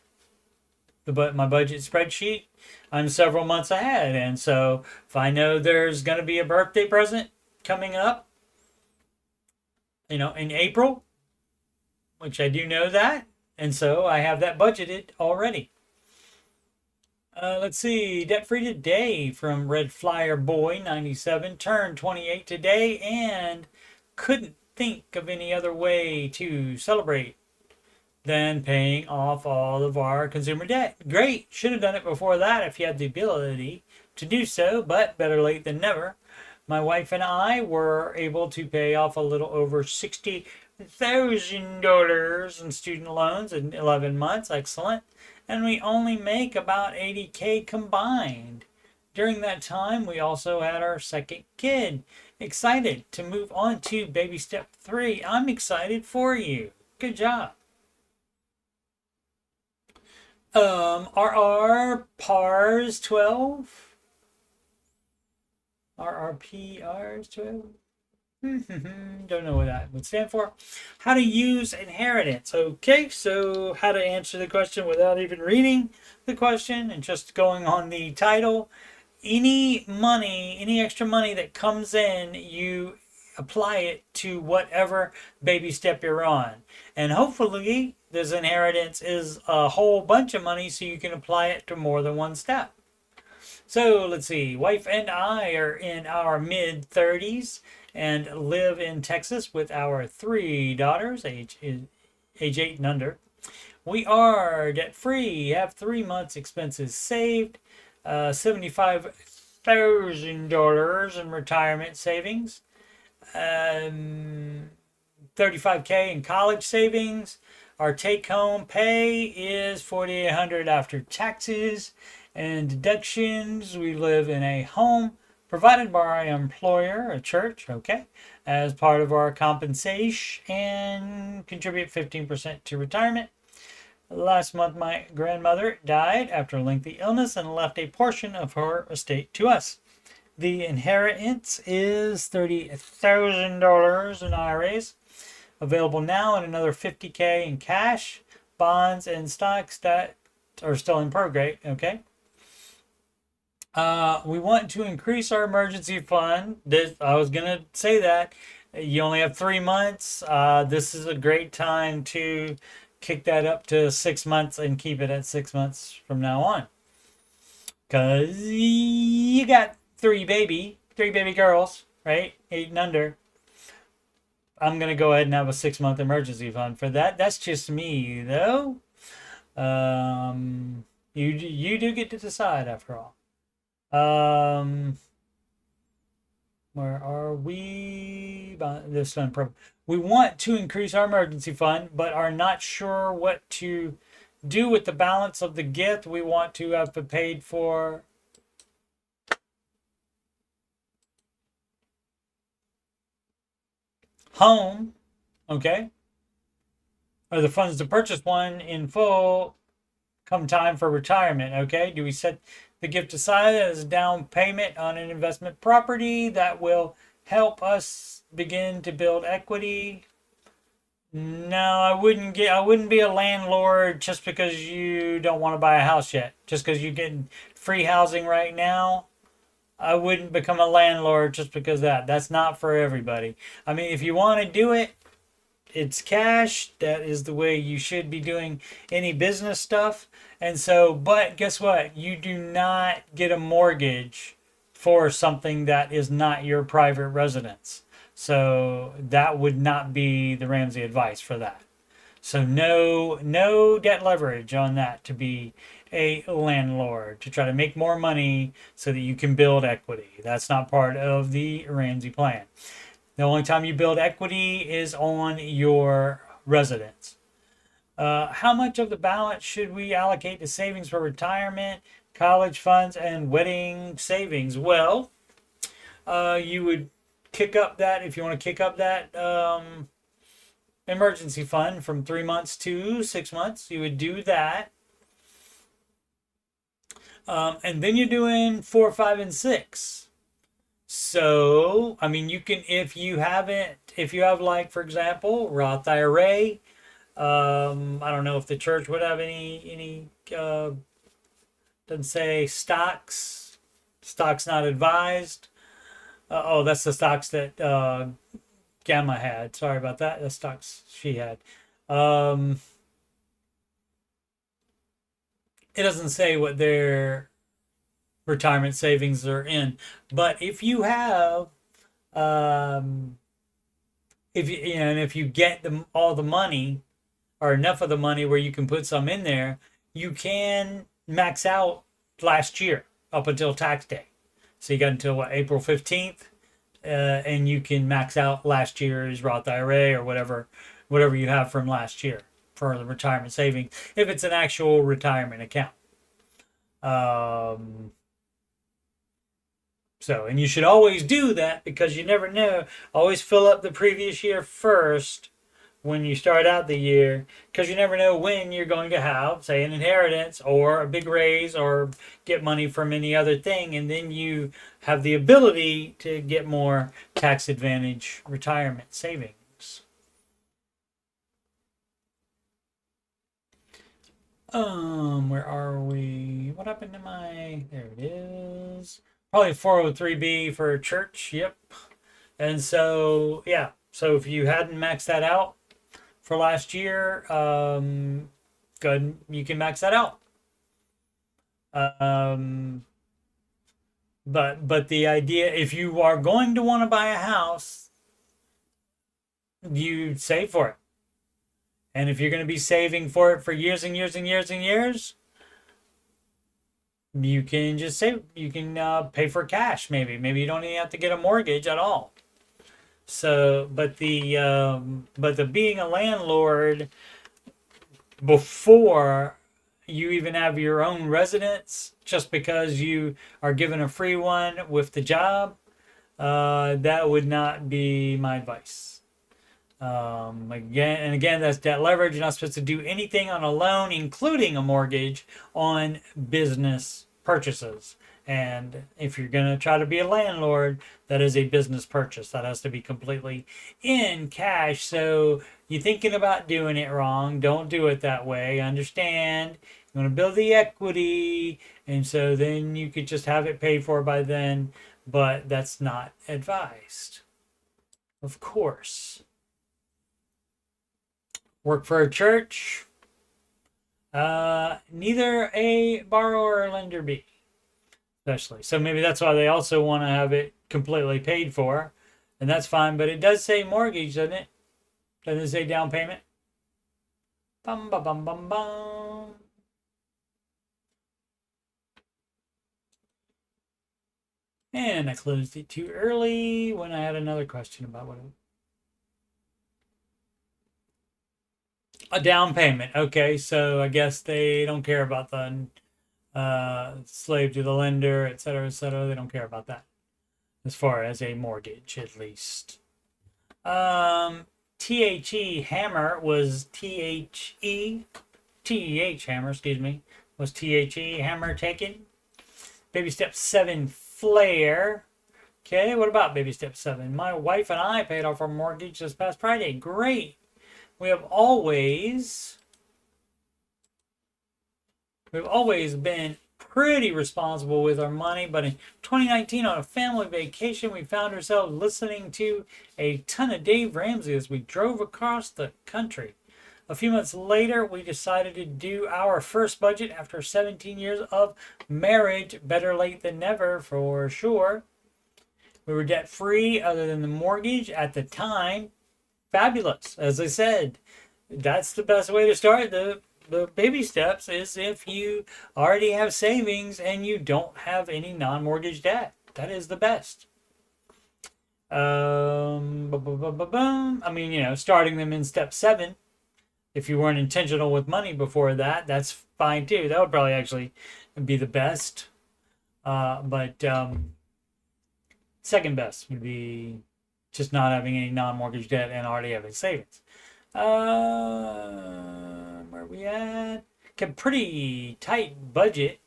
My budget spreadsheet, I'm several months ahead. And so if I know there's going to be a birthday present coming up, in April, which I do know that, and so I have that budgeted already. Let's see, debt free today from Red Flyer Boy 97, turned 28 today and couldn't think of any other way to celebrate than paying off all of our consumer debt. Great. Should have done it before that if you had the ability to do so, but better late than never. My wife and I were able to pay off a little over $60,000 in student loans in 11 months. Excellent. And we only make about $80K combined. During that time, we also had our second kid. Excited to move on to baby step 3. I'm excited for you. Good job. Are our PARs 12? Are our PRs 12? Don't know what that would stand for. How to use inheritance. Okay, so how to answer the question without even reading the question and just going on the title. Any money, any extra money that comes in, you apply it to whatever baby step you're on. And hopefully this inheritance is a whole bunch of money so you can apply it to more than one step. So let's see. Wife and I are in our mid 30s and live in Texas with our 3 daughters, age 8 and under. We are debt free, have 3 months expenses saved, $75,000 in retirement savings, 35K in college savings. Our take-home pay is $4,800 after taxes and deductions. We live in a home provided by our employer, a church, okay, as part of our compensation, and contribute 15% to retirement. Last month, my grandmother died after a lengthy illness and left a portion of her estate to us. The inheritance is $30,000 in IRAs, available now, and another $50K in cash, bonds, and stocks that are still in probate. Okay. We want to increase our emergency fund. I was gonna say that you only have 3 months. This is a great time to kick that up to 6 months and keep it at 6 months from now on. Cause you got three baby girls, right? 8 and under. I'm gonna go ahead and have a 6-month emergency fund for that. That's just me, though. You do get to decide after all. Where are we? This one. We want to increase our emergency fund, but are not sure what to do with the balance of the gift we want to have paid for. Home, okay, or the funds to purchase one in full come time for retirement, okay? Do we set the gift aside as a down payment on an investment property that will help us begin to build equity? No, I wouldn't be a landlord just because you don't want to buy a house yet. Just because you're getting free housing right now. I wouldn't become a landlord just because that's not for everybody. I mean, if you want to do it, it's cash. That is the way you should be doing any business stuff. And so, but guess what? You do not get a mortgage for something that is not your private residence. So that would not be the Ramsey advice for that. So no debt leverage on that to be a landlord, to try to make more money so that you can build equity. That's not part of the Ramsey plan. The only time you build equity is on your residence. How much of the balance should we allocate to savings for retirement, college funds, and wedding savings? Well, you would kick up that, if you want to kick up that emergency fund from 3 months to 6 months, you would do that. And then you're doing 4, 5, and 6. So, I mean, you can, if you have, like, for example, Roth IRA, I don't know if the church would have any doesn't say stocks not advised. Oh, that's the stocks that Gamma had. Sorry about that. The stocks she had. It doesn't say what their retirement savings are in, but if you have if and if you get all the money or enough of the money where you can put some in there, you can max out last year up until tax day. So you got until what, April 15th, and you can max out last year's Roth IRA or whatever you have from last year for the retirement savings if it's an actual retirement account. So, and you should always do that because you never know. Always fill up the previous year first when you start out the year, because you never know when you're going to have, say, an inheritance or a big raise or get money from any other thing, and then you have the ability to get more tax advantage retirement savings. Where are we? What happened to my? There it is. Probably 403B for church. Yep. And so, yeah. So if you hadn't maxed that out for last year, good, you can max that out. But the idea, if you are going to want to buy a house, you save for it. And if you're going to be saving for it for years and years and years and years, you can just save. You can pay for cash. Maybe you don't even have to get a mortgage at all. So, but the being a landlord before you even have your own residence, just because you are given a free one with the job, that would not be my advice. Again, that's debt leverage. You're not supposed to do anything on a loan, including a mortgage, on business purchases. And if you're going to try to be a landlord, that is a business purchase. That has to be completely in cash. So you're thinking about doing it wrong. Don't do it that way. Understand. You want to build the equity. And so then you could just have it paid for by then. But that's not advised. Of course. Work for a church. Neither a borrower or lender be. Especially. So maybe that's why they also want to have it completely paid for. And that's fine. But it does say mortgage, doesn't it? Doesn't it say down payment? Bum, bum, bum, bum, bum. And I closed it too early when I had another question about what a down payment. Okay, so I guess they don't care about the slave to the lender, etc., etc. They don't care about that as far as a mortgage, at least. THE hammer was THE hammer, excuse me, was THE hammer taken. Baby step 7 flare. Okay, what about baby step 7? My wife and I paid off our mortgage this past Friday. Great. We've always been pretty responsible with our money, but in 2019 on a family vacation, we found ourselves listening to a ton of Dave Ramsey as we drove across the country. A few months later, we decided to do our first budget after 17 years of marriage. Better late than never, for sure. We were debt free other than the mortgage at the time. Fabulous. As I said, that's the best way to start the baby steps, is if you already have savings and you don't have any non-mortgage debt. That is the best. I mean, starting them in step 7, if you weren't intentional with money before that, that's fine too. That would probably actually be the best. But second best would be just not having any non-mortgage debt and already having savings. Where are we at? Kept pretty tight budget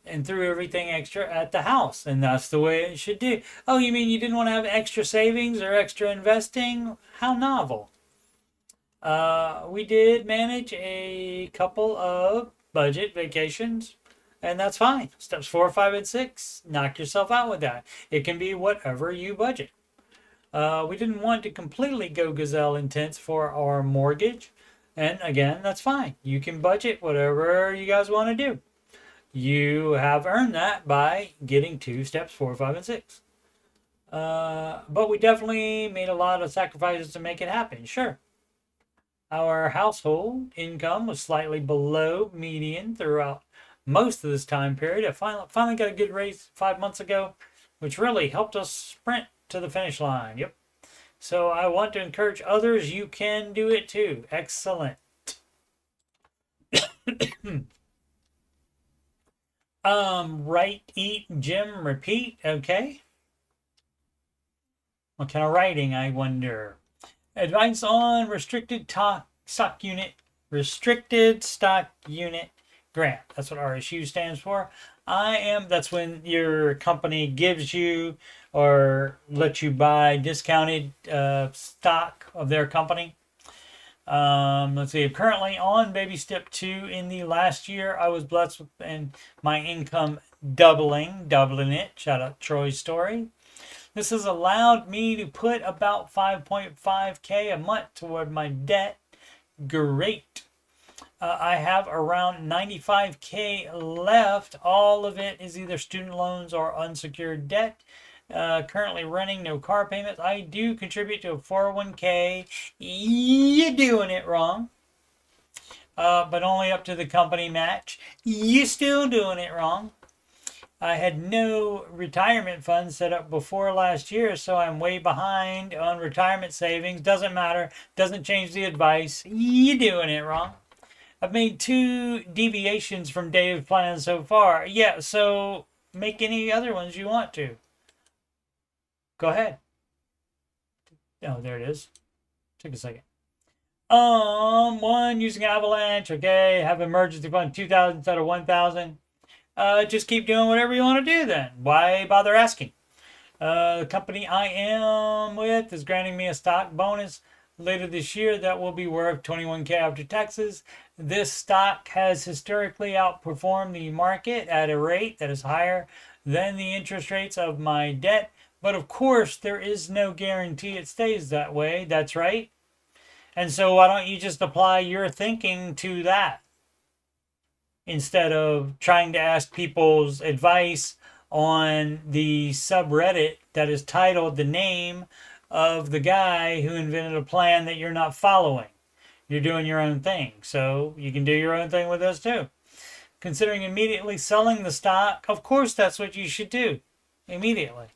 and threw everything extra at the house, and that's the way it should do. Oh, you mean you didn't want to have extra savings or extra investing? How novel. We did manage a couple of budget vacations, and that's fine. Steps 4, 5, and 6. Knock yourself out with that. It can be whatever you budget. We didn't want to completely go gazelle intense for our mortgage. And again, that's fine. You can budget whatever you guys want to do. You have earned that by getting to steps 4, 5, and 6. But we definitely made a lot of sacrifices to make it happen. Sure. Our household income was slightly below median throughout most of this time period. I finally got a good raise 5 months ago, which really helped us sprint to the finish line. Yep. So I want to encourage others. You can do it too. Excellent. Write, eat, gym, repeat. Okay. What kind of writing, I wonder? Advice on restricted stock unit grant. That's what RSU stands for. That's when your company gives you or lets you buy discounted stock of their company. Let's see. I'm currently on baby step 2. In the last year, I was blessed with and my income doubling it. Shout out Troy's story. This has allowed me to put about 5.5K a month toward my debt. Great. I have around 95K left. All of it is either student loans or unsecured debt. Currently running no car payments. I do contribute to a 401k. You're doing it wrong. But only up to the company match. You're still doing it wrong. I had no retirement fund set up before last year, so I'm way behind on retirement savings. Doesn't matter. Doesn't change the advice. You're doing it wrong. I've made 2 deviations from Dave's plan so far. Yeah, so make any other ones you want to. Go ahead. Oh, there it is. Took a second. One, using Avalanche. Okay, have emergency fund 2,000 instead of 1,000. Just keep doing whatever you want to do then. Why bother asking? The company I am with is granting me a stock bonus later this year that will be worth 21K after taxes. This stock has historically outperformed the market at a rate that is higher than the interest rates of my debt. But of course, there is no guarantee it stays that way. That's right. And so why don't you just apply your thinking to that instead of trying to ask people's advice on the subreddit that is titled the name of the guy who invented a plan that you're not following. You're doing your own thing. So you can do your own thing with this too. Considering immediately selling the stock, of course that's what you should do. Immediately.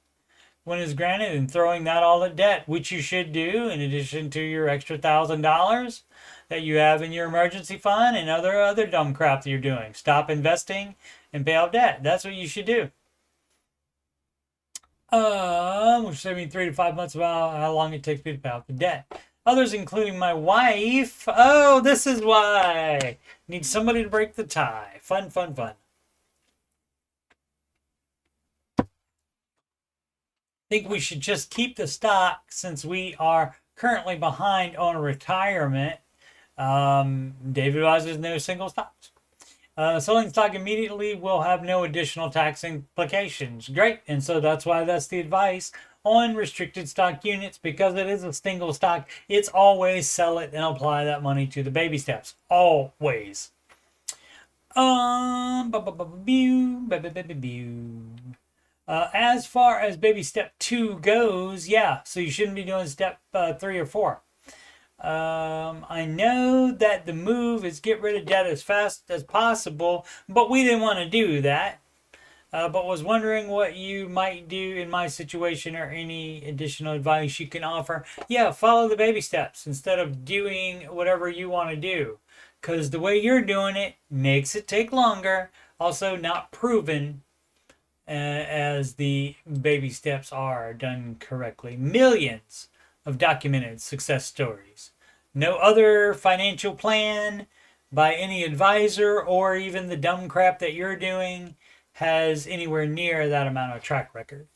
When it's granted, and throwing that all at debt, which you should do in addition to your extra $1,000 that you have in your emergency fund and other dumb crap that you're doing. Stop investing and pay off debt. That's what you should do. We're saving 3 to 5 months about how long it takes me to pay off the debt. Others, including my wife. Oh, this is why. Need somebody to break the tie. Fun, fun, fun. Think we should just keep the stock since we are currently behind on retirement. David advises no single stocks. Selling stock immediately will have no additional tax implications. Great. And so that's why that's the advice on restricted stock units, because it is a single stock. It's always sell it and apply that money to the baby steps. Always. As far as baby step 2 goes, yeah, so you shouldn't be doing step 3 or 4. I know that the move is get rid of debt as fast as possible, but we didn't want to do that. But was wondering what you might do in my situation or any additional advice you can offer. Yeah, follow the baby steps instead of doing whatever you want to do. Because the way you're doing it makes it take longer. Also not proven as the baby steps are done correctly. Millions of documented success stories. No other financial plan by any advisor or even the dumb crap that you're doing has anywhere near that amount of track record.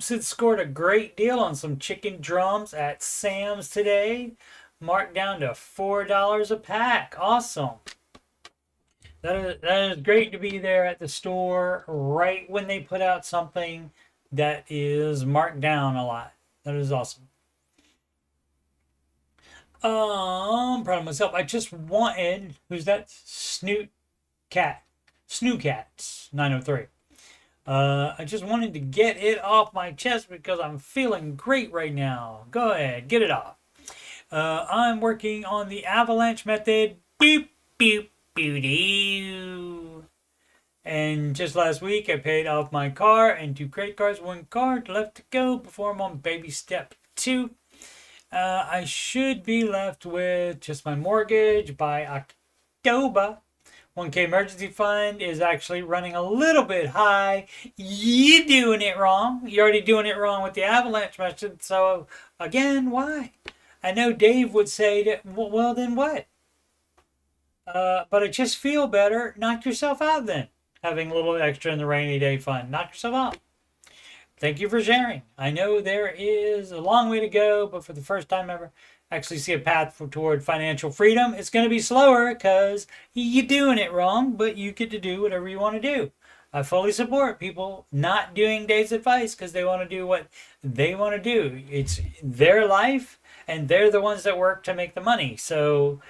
Sid scored a great deal on some chicken drums at Sam's today. Marked down to $4 a pack. Awesome. That is great to be there at the store right when they put out something that is marked down a lot. That is awesome. I'm proud of myself. I just wanted, who's that? Snoot Cat. Snoot Cats 903. I just wanted to get it off my chest because I'm feeling great right now. Go ahead, get it off. I'm working on the avalanche method. Boop, boop, boop, doo. And just last week, I paid off my car and 2 credit cards, 1 card left to go before I'm on baby step 2. I should be left with just my mortgage by October. 1K emergency fund is actually running a little bit high. You doing it wrong. You're already doing it wrong with the avalanche method. So again, why? I know Dave would say that, well, then what? But I just feel better. Knock yourself out then. Having a little extra in the rainy day fund. Knock yourself out. Thank you for sharing. I know there is a long way to go, but for the first time ever, actually see a path toward financial freedom. It's going to be slower because you're doing it wrong, but you get to do whatever you want to do. I fully support people not doing Dave's advice because they want to do what they want to do. It's their life, and they're the ones that work to make the money. So,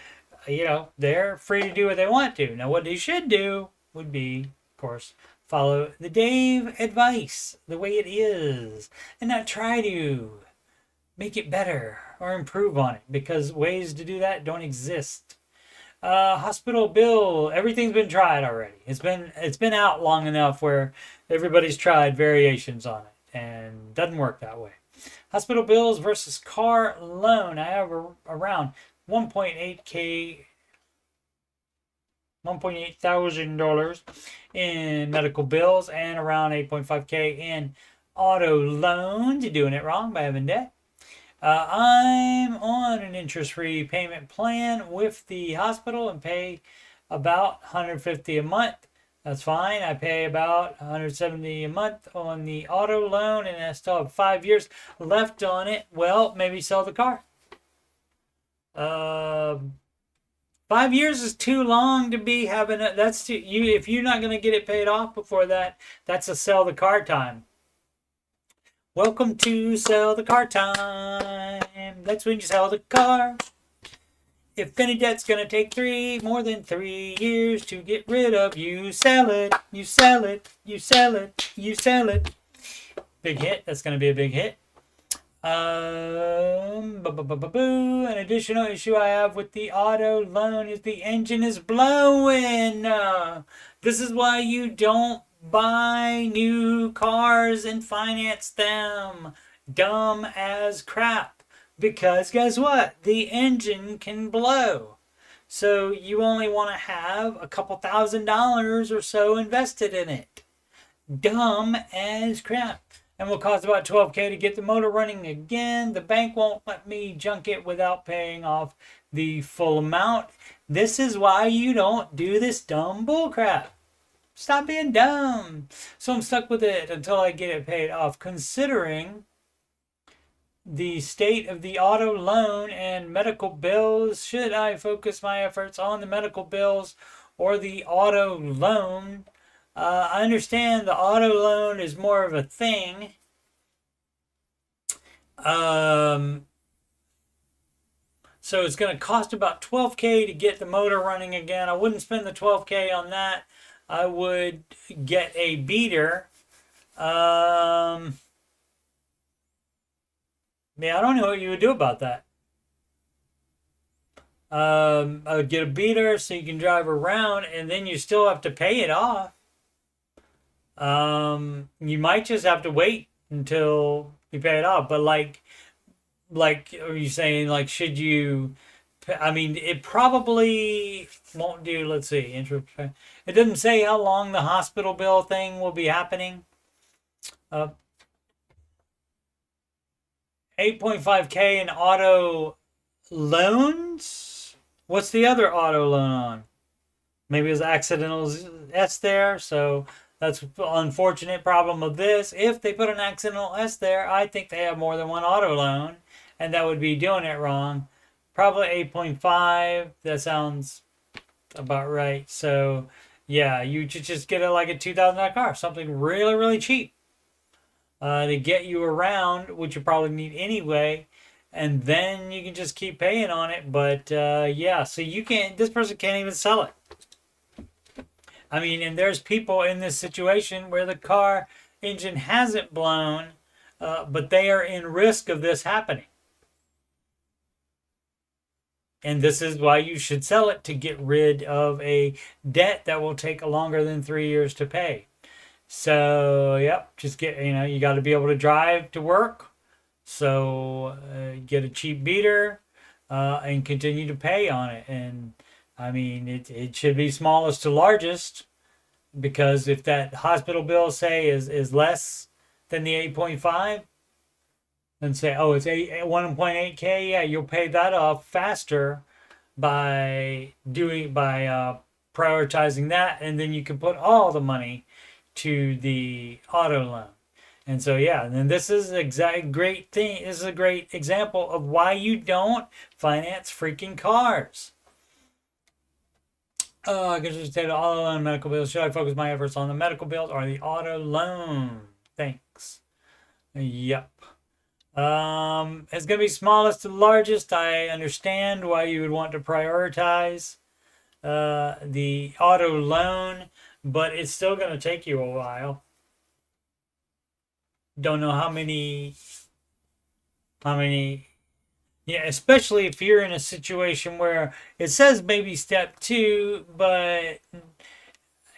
they're free to do what they want to. Now, what they should do would be, of course, follow the Dave advice the way it is and not try to make it better or improve on it because ways to do that don't exist. Hospital bill, everything's been tried already. It's been out long enough where everybody's tried variations on it and doesn't work that way. Hospital bills versus car loan. I have around 1.8 thousand dollars in medical bills and around 8.5K in auto loans. You're doing it wrong by having debt. I'm on an interest-free payment plan with the hospital and pay about $150 a month. That's fine. I pay about $170 a month on the auto loan, and I still have 5 years left on it. Well, maybe sell the car. 5 years is too long to be having a, that's too, if you're not going to get it paid off before that, that's a sell the car time. Welcome to sell the car time. That's when you sell the car. If any debt's going to take more than 3 years to get rid of, you sell it, you sell it, you sell it, you sell it. Big hit. That's going to be a big hit. An additional issue I have with the auto loan is the engine is blowing. This is why you don't buy new cars and finance them. Dumb as crap. Because guess what? The engine can blow. So you only want to have a couple $1,000s or so invested in it. Dumb as crap. And will cost about $12K to get the motor running again. The bank won't let me junk it without paying off the full amount. This is why you don't do this dumb bullcrap. Stop being dumb. So I'm stuck with it until I get it paid off. Considering the state of the auto loan and medical bills, should I focus my efforts on the medical bills or the auto loan? I understand the auto loan is more of a thing. So it's going to cost about $12K to get the motor running again. I wouldn't spend the $12K on that. I would get a beater. Yeah, I don't know what you would do about that. I would get a beater so you can drive around, and then you still have to pay it off. You might just have to wait until you pay it off. But like, are you saying like, should you? I mean, it probably won't do. Let's see, interest. It doesn't say how long the hospital bill thing will be happening. 8.5K in auto loans. What's the other auto loan on? Maybe it was accidental S there, so. That's an unfortunate problem of this. If they put an accidental S there, I think they have more than one auto loan, and that would be doing it wrong. Probably 8.5. That sounds about right. So, yeah, you should just get like a $2,000 car, something really, really cheap to get you around, which you probably need anyway, and then you can just keep paying on it. But yeah, so you can't. This person can't even sell it. I mean, and there's people in this situation where the car engine hasn't blown, but they are in risk of this happening. And this is why you should sell it, to get rid of a debt that will take longer than 3 years to pay. So, yep, just get, you got to be able to drive to work. So, get a cheap beater and continue to pay on it. And I mean, it should be smallest to largest, because if that hospital bill, say, is less than the 8.5, and say, oh, it's 1.8K, yeah, you'll pay that off faster by prioritizing that, and then you can put all the money to the auto loan. And so, yeah, and then this is great thing. This is a great example of why you don't finance freaking cars. I can just say the auto loan, medical bills. Should I focus my efforts on the medical bills or the auto loan? Thanks. Yep. It's going to be smallest to largest. I understand why you would want to prioritize the auto loan, but it's still going to take you a while. Don't know how many, yeah, especially if you're in a situation where it says baby step 2, but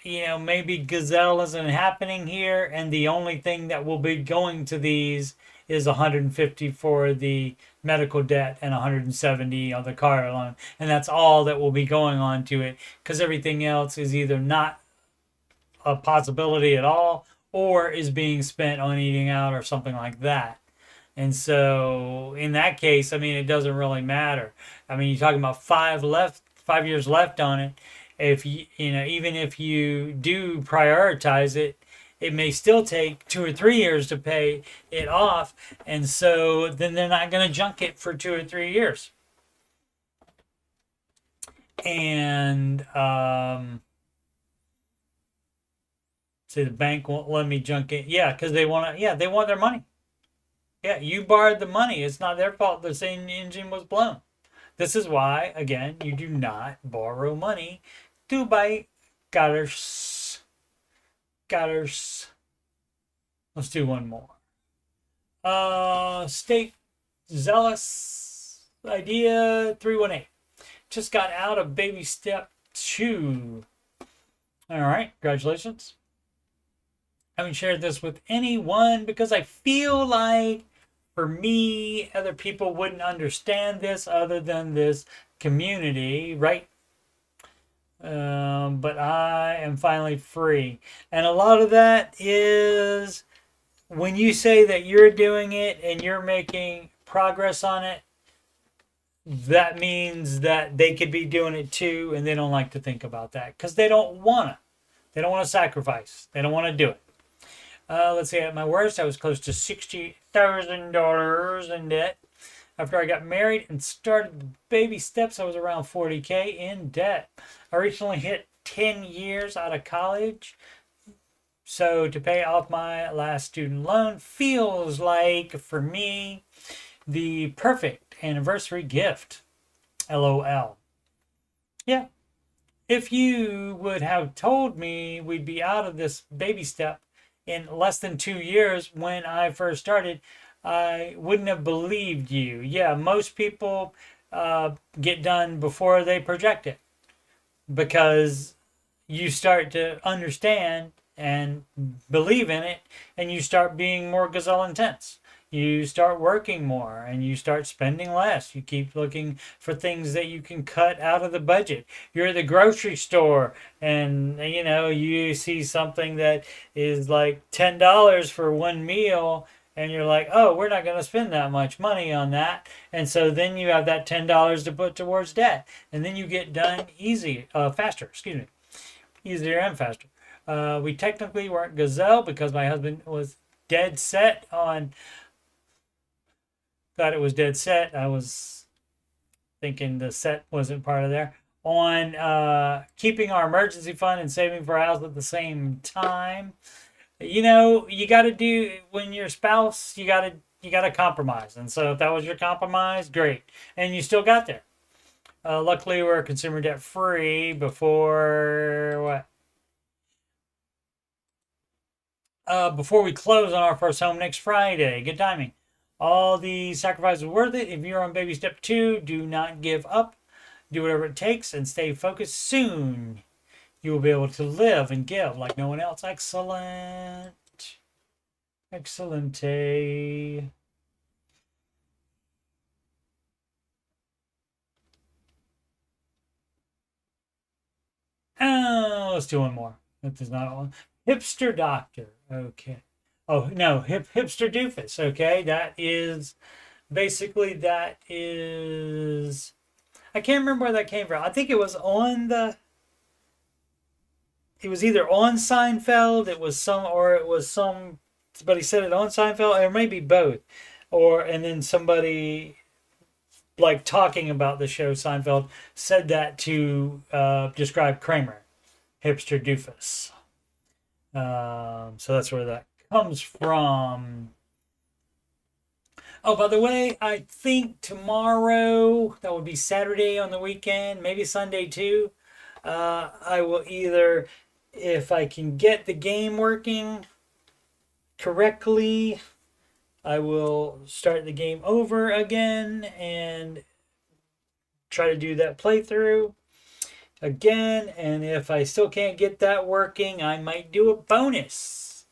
maybe Gazelle isn't happening here, and the only thing that will be going to these is 150 for the medical debt and 170 on the car loan, and that's all that will be going on to it, because everything else is either not a possibility at all or is being spent on eating out or something like that. And so in that case, I mean, it doesn't really matter. I mean, you're talking about 5 years left on it. If even if you do prioritize it, it may still take 2 or 3 years to pay it off. And so then they're not going to junk it for 2 or 3 years. And say the bank won't let me junk it. Yeah, because they want their money. Yeah, you borrowed the money. It's not their fault the same engine was blown. This is why, again, you do not borrow money to buy cars. Let's do one more. State Zealous Idea 318. Just got out of baby step 2. All right, congratulations. I haven't shared this with anyone because I feel like, for me, other people wouldn't understand this other than this community, right? But I am finally free. And a lot of that is when you say that you're doing it and you're making progress on it, that means that they could be doing it too, and they don't like to think about that because they don't want to. They don't want to sacrifice. They don't want to do it. Let's see, at my worst, I was close to $60,000 in debt. After I got married and started baby steps, I was around 40K in debt. I recently hit 10 years out of college. So to pay off my last student loan feels like, for me, the perfect anniversary gift. LOL. Yeah. If you would have told me we'd be out of this baby step in less than 2 years when I first started, I wouldn't have believed you. Yeah, most people get done before they project it, because you start to understand and believe in it, and you start being more gazelle intense. You start working more and you start spending less. You keep looking for things that you can cut out of the budget. You're at the grocery store and you see something that is like $10 for one meal, and you're like, oh, we're not going to spend that much money on that. And so then you have that $10 to put towards debt, and then you get done faster, easier and faster. We technically weren't gazelle because my husband was dead set on. Thought it was dead set. I was thinking the set wasn't part of there. On keeping our emergency fund and saving for a house at the same time. You got to do, when you're a spouse, you got to compromise. And so if that was your compromise, great. And you still got there. Luckily, we're consumer debt free before what? before we close on our first home next Friday. Good timing. All the sacrifice is worth it. If you're on baby step 2, do not give up. Do whatever it takes and stay focused. Soon you will be able to live and give like no one else. Excellent. Excellente. Oh, let's do one more. That is not one. Hipster doctor. Okay. Oh no, hipster doofus. Okay, that is basically that is. I can't remember where that came from. I think it was on the. It was either on Seinfeld. It was some, or it was some. Somebody said it on Seinfeld, or maybe both, or and then somebody like talking about the show Seinfeld said that to describe Kramer, hipster doofus. So that's where that comes from. Oh, by the way, I think tomorrow, that would be Saturday on the weekend, maybe Sunday too. I will either, if I can get the game working correctly, I will start the game over again and try to do that playthrough again. And if I still can't get that working, I might do a bonus.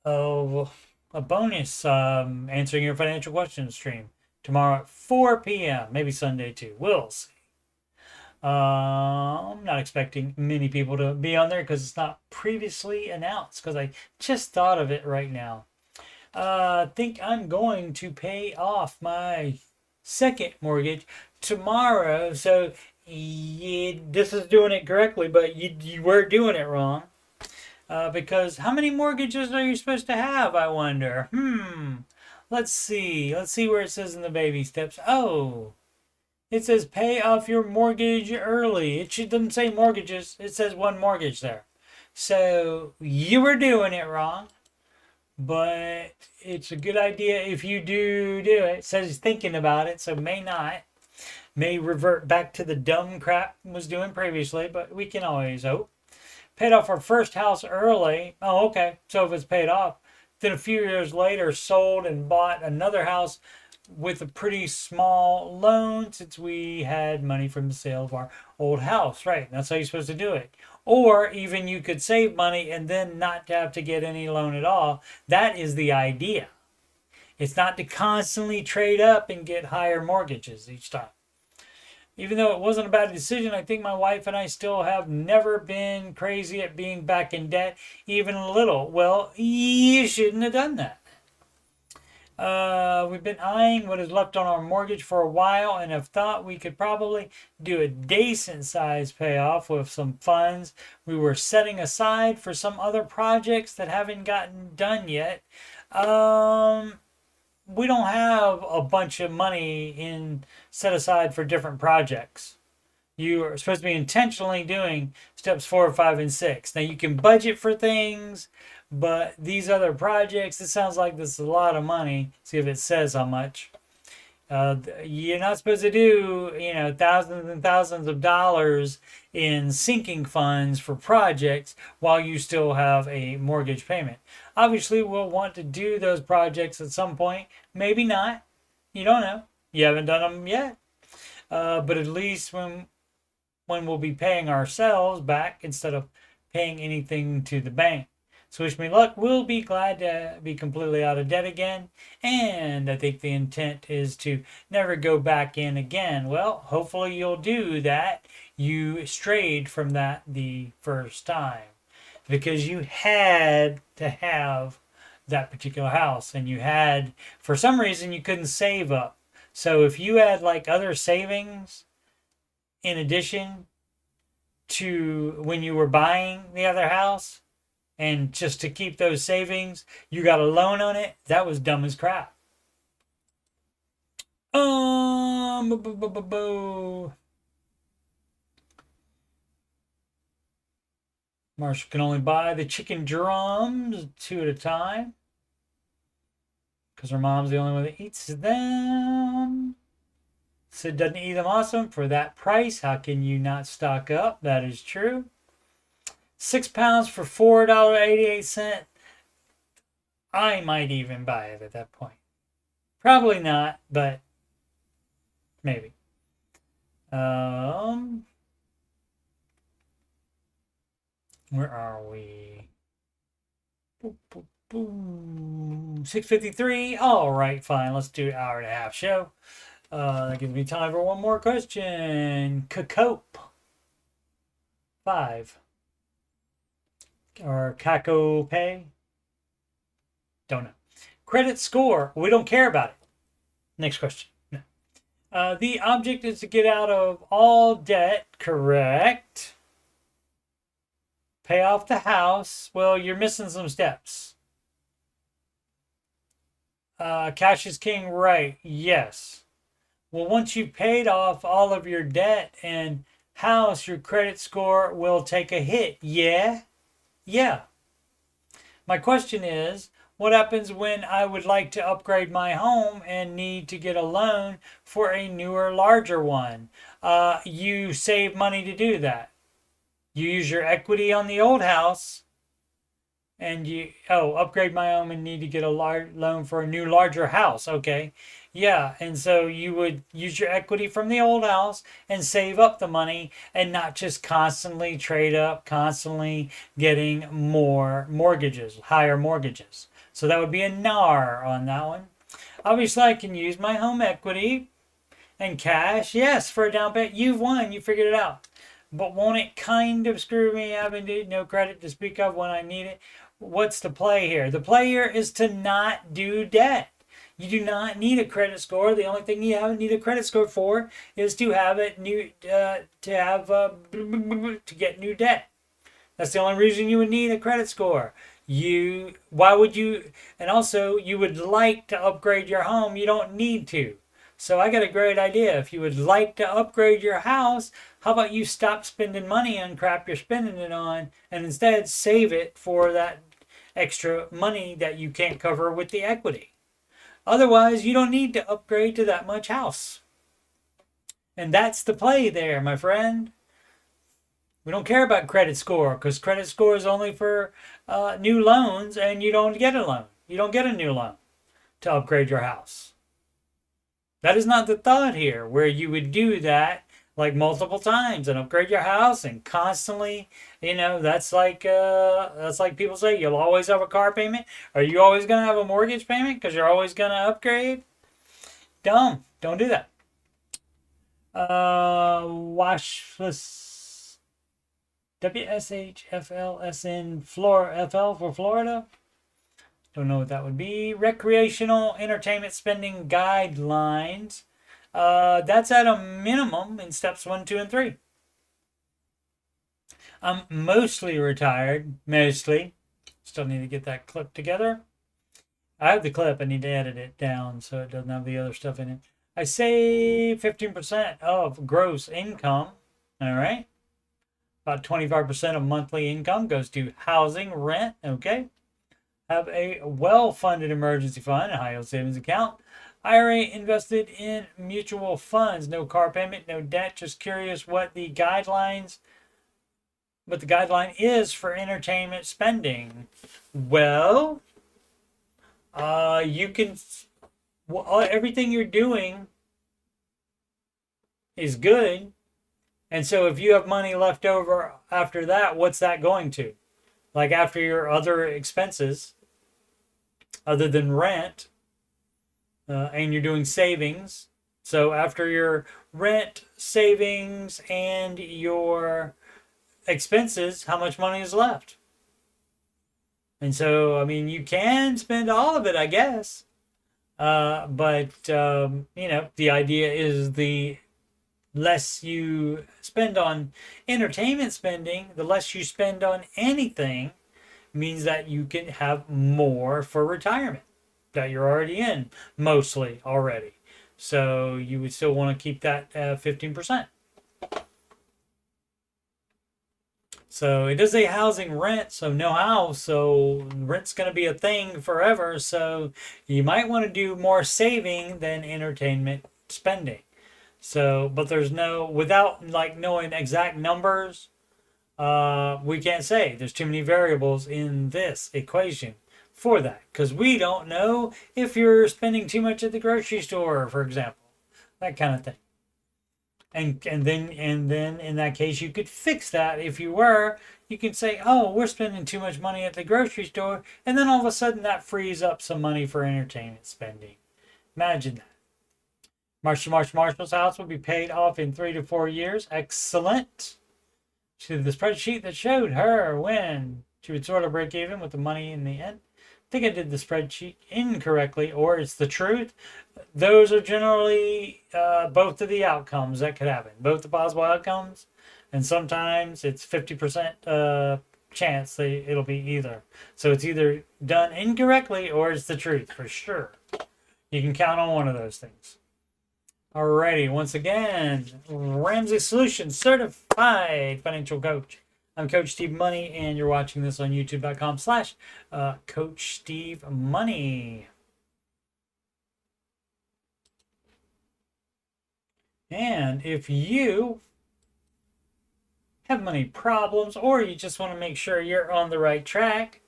Oh, a bonus answering your financial questions stream tomorrow at 4 p.m. Maybe Sunday too. We'll see. I'm not expecting many people to be on there because it's not previously announced. Because I just thought of it right now. I think I'm going to pay off my second mortgage tomorrow. So this is doing it correctly, but you were doing it wrong. Because how many mortgages are you supposed to have, I wonder? Let's see. Let's see where it says in the baby steps. Oh, it says pay off your mortgage early. It doesn't say mortgages. It says one mortgage there. So you were doing it wrong. But it's a good idea if you do it. It says thinking about it, so may not. May revert back to the dumb crap was doing previously, but we can always hope. Paid off our first house early. Oh, okay. So if it's paid off, then a few years later sold and bought another house with a pretty small loan since we had money from the sale of our old house. Right. That's how you're supposed to do it. Or even you could save money and then not have to get any loan at all. That is the idea. It's not to constantly trade up and get higher mortgages each time. Even though it wasn't a bad decision, I think my wife and I still have never been crazy at being back in debt, even a little. Well, you shouldn't have done that. We've been eyeing what is left on our mortgage for a while and have thought we could probably do a decent size payoff with some funds we were setting aside for some other projects that haven't gotten done yet. We don't have a bunch of money set aside for different projects. You are supposed to be intentionally doing steps 4, 5, and 6. Now you can budget for things, but these other projects, it sounds like this is a lot of money. See if it says how much. You're not supposed to do, thousands and thousands of dollars in sinking funds for projects while you still have a mortgage payment. Obviously, we'll want to do those projects at some point. Maybe not. You don't know. You haven't done them yet. But at least when we'll be paying ourselves back instead of paying anything to the bank. So wish me luck. We'll be glad to be completely out of debt again. And I think the intent is to never go back in again. Well, hopefully you'll do that. You strayed from that the first time because you had to have that particular house and you had, for some reason, you couldn't save up. So if you had like other savings in addition to when you were buying the other house, and just to keep those savings, you got a loan on it, that was dumb as crap. Marshall can only buy the chicken drums 2 at a time because her mom's the only one that eats them. Sid doesn't eat them awesome for that price. How can you not stock up? That is true. £6 for $4.88. I might even buy it at that point. Probably not, but maybe. Where are we? Boom, boom, boom. 6:53. All right, fine. Let's do an hour and a half show. That gives me time for one more question. Cacope 5 or Caco Pay? Don't know. Credit score. We don't care about it. Next question. No. The object is to get out of all debt. Correct. Pay off the house. Well, you're missing some steps. Cash is king. Right. Yes. Well, once you've paid off all of your debt and house, your credit score will take a hit. Yeah? Yeah. My question is, what happens when I would like to upgrade my home and need to get a loan for a newer, larger one? You save money to do that. You use your equity on the old house and upgrade my home and need to get a loan for a new, larger house. Okay. Yeah. And so you would use your equity from the old house and save up the money and not just constantly trade up, constantly getting more mortgages, higher mortgages. So that would be a NAR on that one. Obviously, I can use my home equity and cash. Yes, for a down payment. You've won. You figured it out. But won't it kind of screw me having no credit to speak of when I need it? What's the play here? The play here is to not do debt. You do not need a credit score. The only thing you need a credit score for is to have it to get new debt. That's the only reason you would need a credit score. Why would you? And also, you would like to upgrade your home. You don't need to. So I got a great idea. If you would like to upgrade your house, how about you stop spending money on crap you're spending it on and instead save it for that extra money that you can't cover with the equity. Otherwise, you don't need to upgrade to that much house. And that's the play there, my friend. We don't care about credit score because credit score is only for new loans and you don't get a loan. You don't get a new loan to upgrade your house. That is not the thought here, where you would do that like multiple times and upgrade your house and constantly, that's like people say, you'll always have a car payment. Are you always going to have a mortgage payment because you're always going to upgrade? Dumb. Don't do that. Washless WSHFLSN FL for Florida. Don't know what that would be. Recreational entertainment spending guidelines. That's at a minimum in steps 1, 2, and 3. I'm mostly retired. Mostly. Still need to get that clip together. I have the clip. I need to edit it down so it doesn't have the other stuff in it. I save 15% of gross income. All right. About 25% of monthly income goes to housing, rent. Okay. Have a well-funded emergency fund, a high-yield savings account. IRA invested in mutual funds. No car payment, no debt. Just curious what the guideline is for entertainment spending. Well, everything you're doing is good. And so if you have money left over after that, what's that going to? Like after your other expenses, other than rent, and you're doing savings. So after your rent, savings, and your expenses, how much money is left? And so, you can spend all of it, I guess. But the idea is the less you spend on entertainment spending, the less you spend on anything, means that you can have more for retirement that you're already in, mostly already. So you would still want to keep that 15%. So it does say housing rent, so no house, so rent's going to be a thing forever. So you might want to do more saving than entertainment spending. So, but there's without knowing exact numbers, We can't say. There's too many variables in this equation for that, because we don't know if you're spending too much at the grocery store, for example, that kind of thing. And then in that case, you could fix that. If you were, you can say, oh, we're spending too much money at the grocery store, and then all of a sudden that frees up some money for entertainment spending. Imagine that. Marshall's house will be paid off in 3 to 4 years. Excellent. To the spreadsheet that showed her when she would sort of break even with the money in the end. I think I did the spreadsheet incorrectly, or it's the truth. Those are generally both of the outcomes that could happen, both the possible outcomes, and sometimes it's 50% chance it'll be either. So it's either done incorrectly or it's the truth for sure. You can count on one of those things. Alrighty, once again, Ramsey Solutions Certified Financial Coach. I'm Coach Steve Money, and you're watching this on youtube.com/Coach Steve Money. And if you have money problems, or you just want to make sure you're on the right track,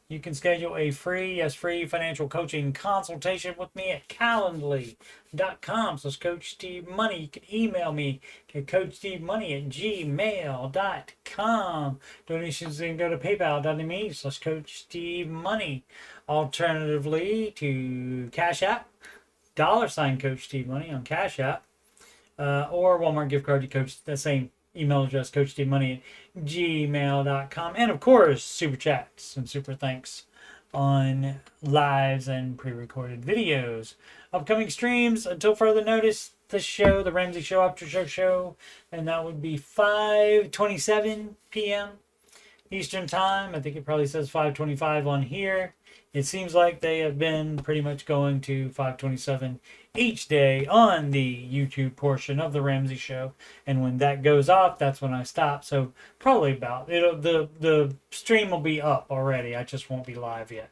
you can schedule a free financial coaching consultation with me at calendly.com. So it's Coach Steve Money. You can email me at coachstevemoney@gmail.com. Donations can go to paypal.me/Coach Steve Money. Alternatively to CashApp, $Coach Steve Money on CashApp, or Walmart gift card to Coach, the same email address, coachstevemoney@gmail.com. And of course, super chats and super thanks on lives and pre-recorded videos. Upcoming streams, until further notice, this show, the Ramsey Show, Aftershow show, and that would be 5:27 p.m. Eastern Time. I think it probably says 5:25 on here. It seems like they have been pretty much going to 5:27 each day on the YouTube portion of the Ramsey Show, and when that goes off, that's when I stop. So probably about the stream will be up already. I just won't be live yet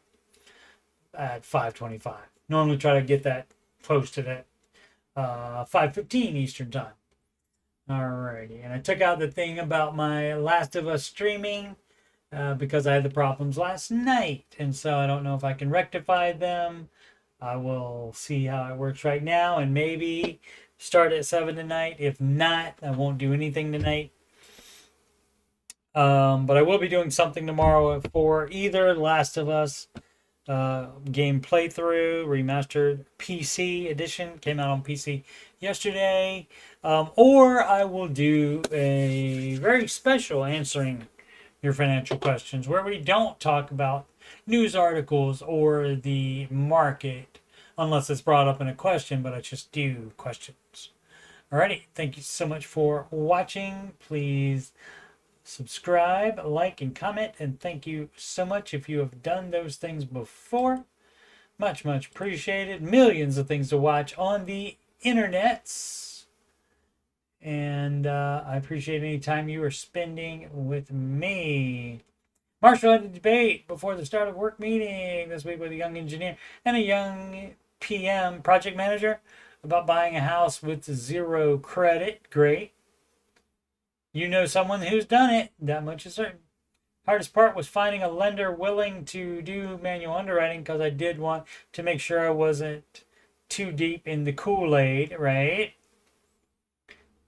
at 5:25. Normally try to get that posted at 5:15 Eastern Time. Alrighty, and I took out the thing about my Last of Us streaming because I had the problems last night, and so I don't know if I can rectify them. I will see how it works right now, and maybe start at 7 tonight. If not, I won't do anything tonight. But I will be doing something tomorrow for either Last of Us game playthrough, remastered PC edition, came out on PC yesterday, or I will do a very special answering your financial questions where we don't talk about news articles or the market unless it's brought up in a question, but I just do questions. Alrighty, thank you so much for watching. Please subscribe, like, and comment, and thank you so much if you have done those things before. Much appreciated. Millions of things to watch on the internets. And I appreciate any time you are spending with me. Marshall had a debate before the start of work meeting this week with a young engineer and a young PM project manager about buying a house with 0 credit. Great. You know someone who's done it. That much is certain. Hardest part was finding a lender willing to do manual underwriting because I did want to make sure I wasn't too deep in the Kool-Aid, right?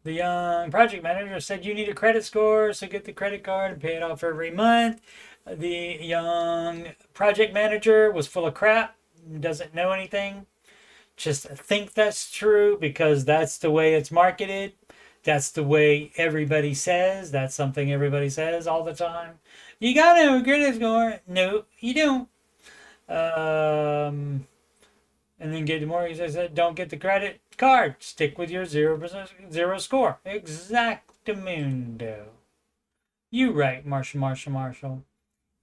The young project manager said you need a credit score, so get the credit card and pay it off every month. The young project manager was full of crap, doesn't know anything. Just think that's true because that's the way it's marketed. That's the way everybody says. That's something everybody says all the time. You got to have a credit score. No, you don't. And then get the mortgage. I said, don't get the credit card. Stick with your 0% score. Exactamundo. You right, Marshall.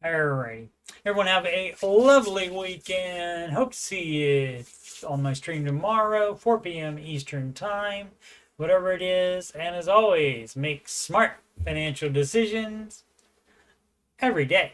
Alrighty. Everyone have a lovely weekend. Hope to see you on my stream tomorrow, 4 p.m. Eastern Time. Whatever it is. And as always, make smart financial decisions every day.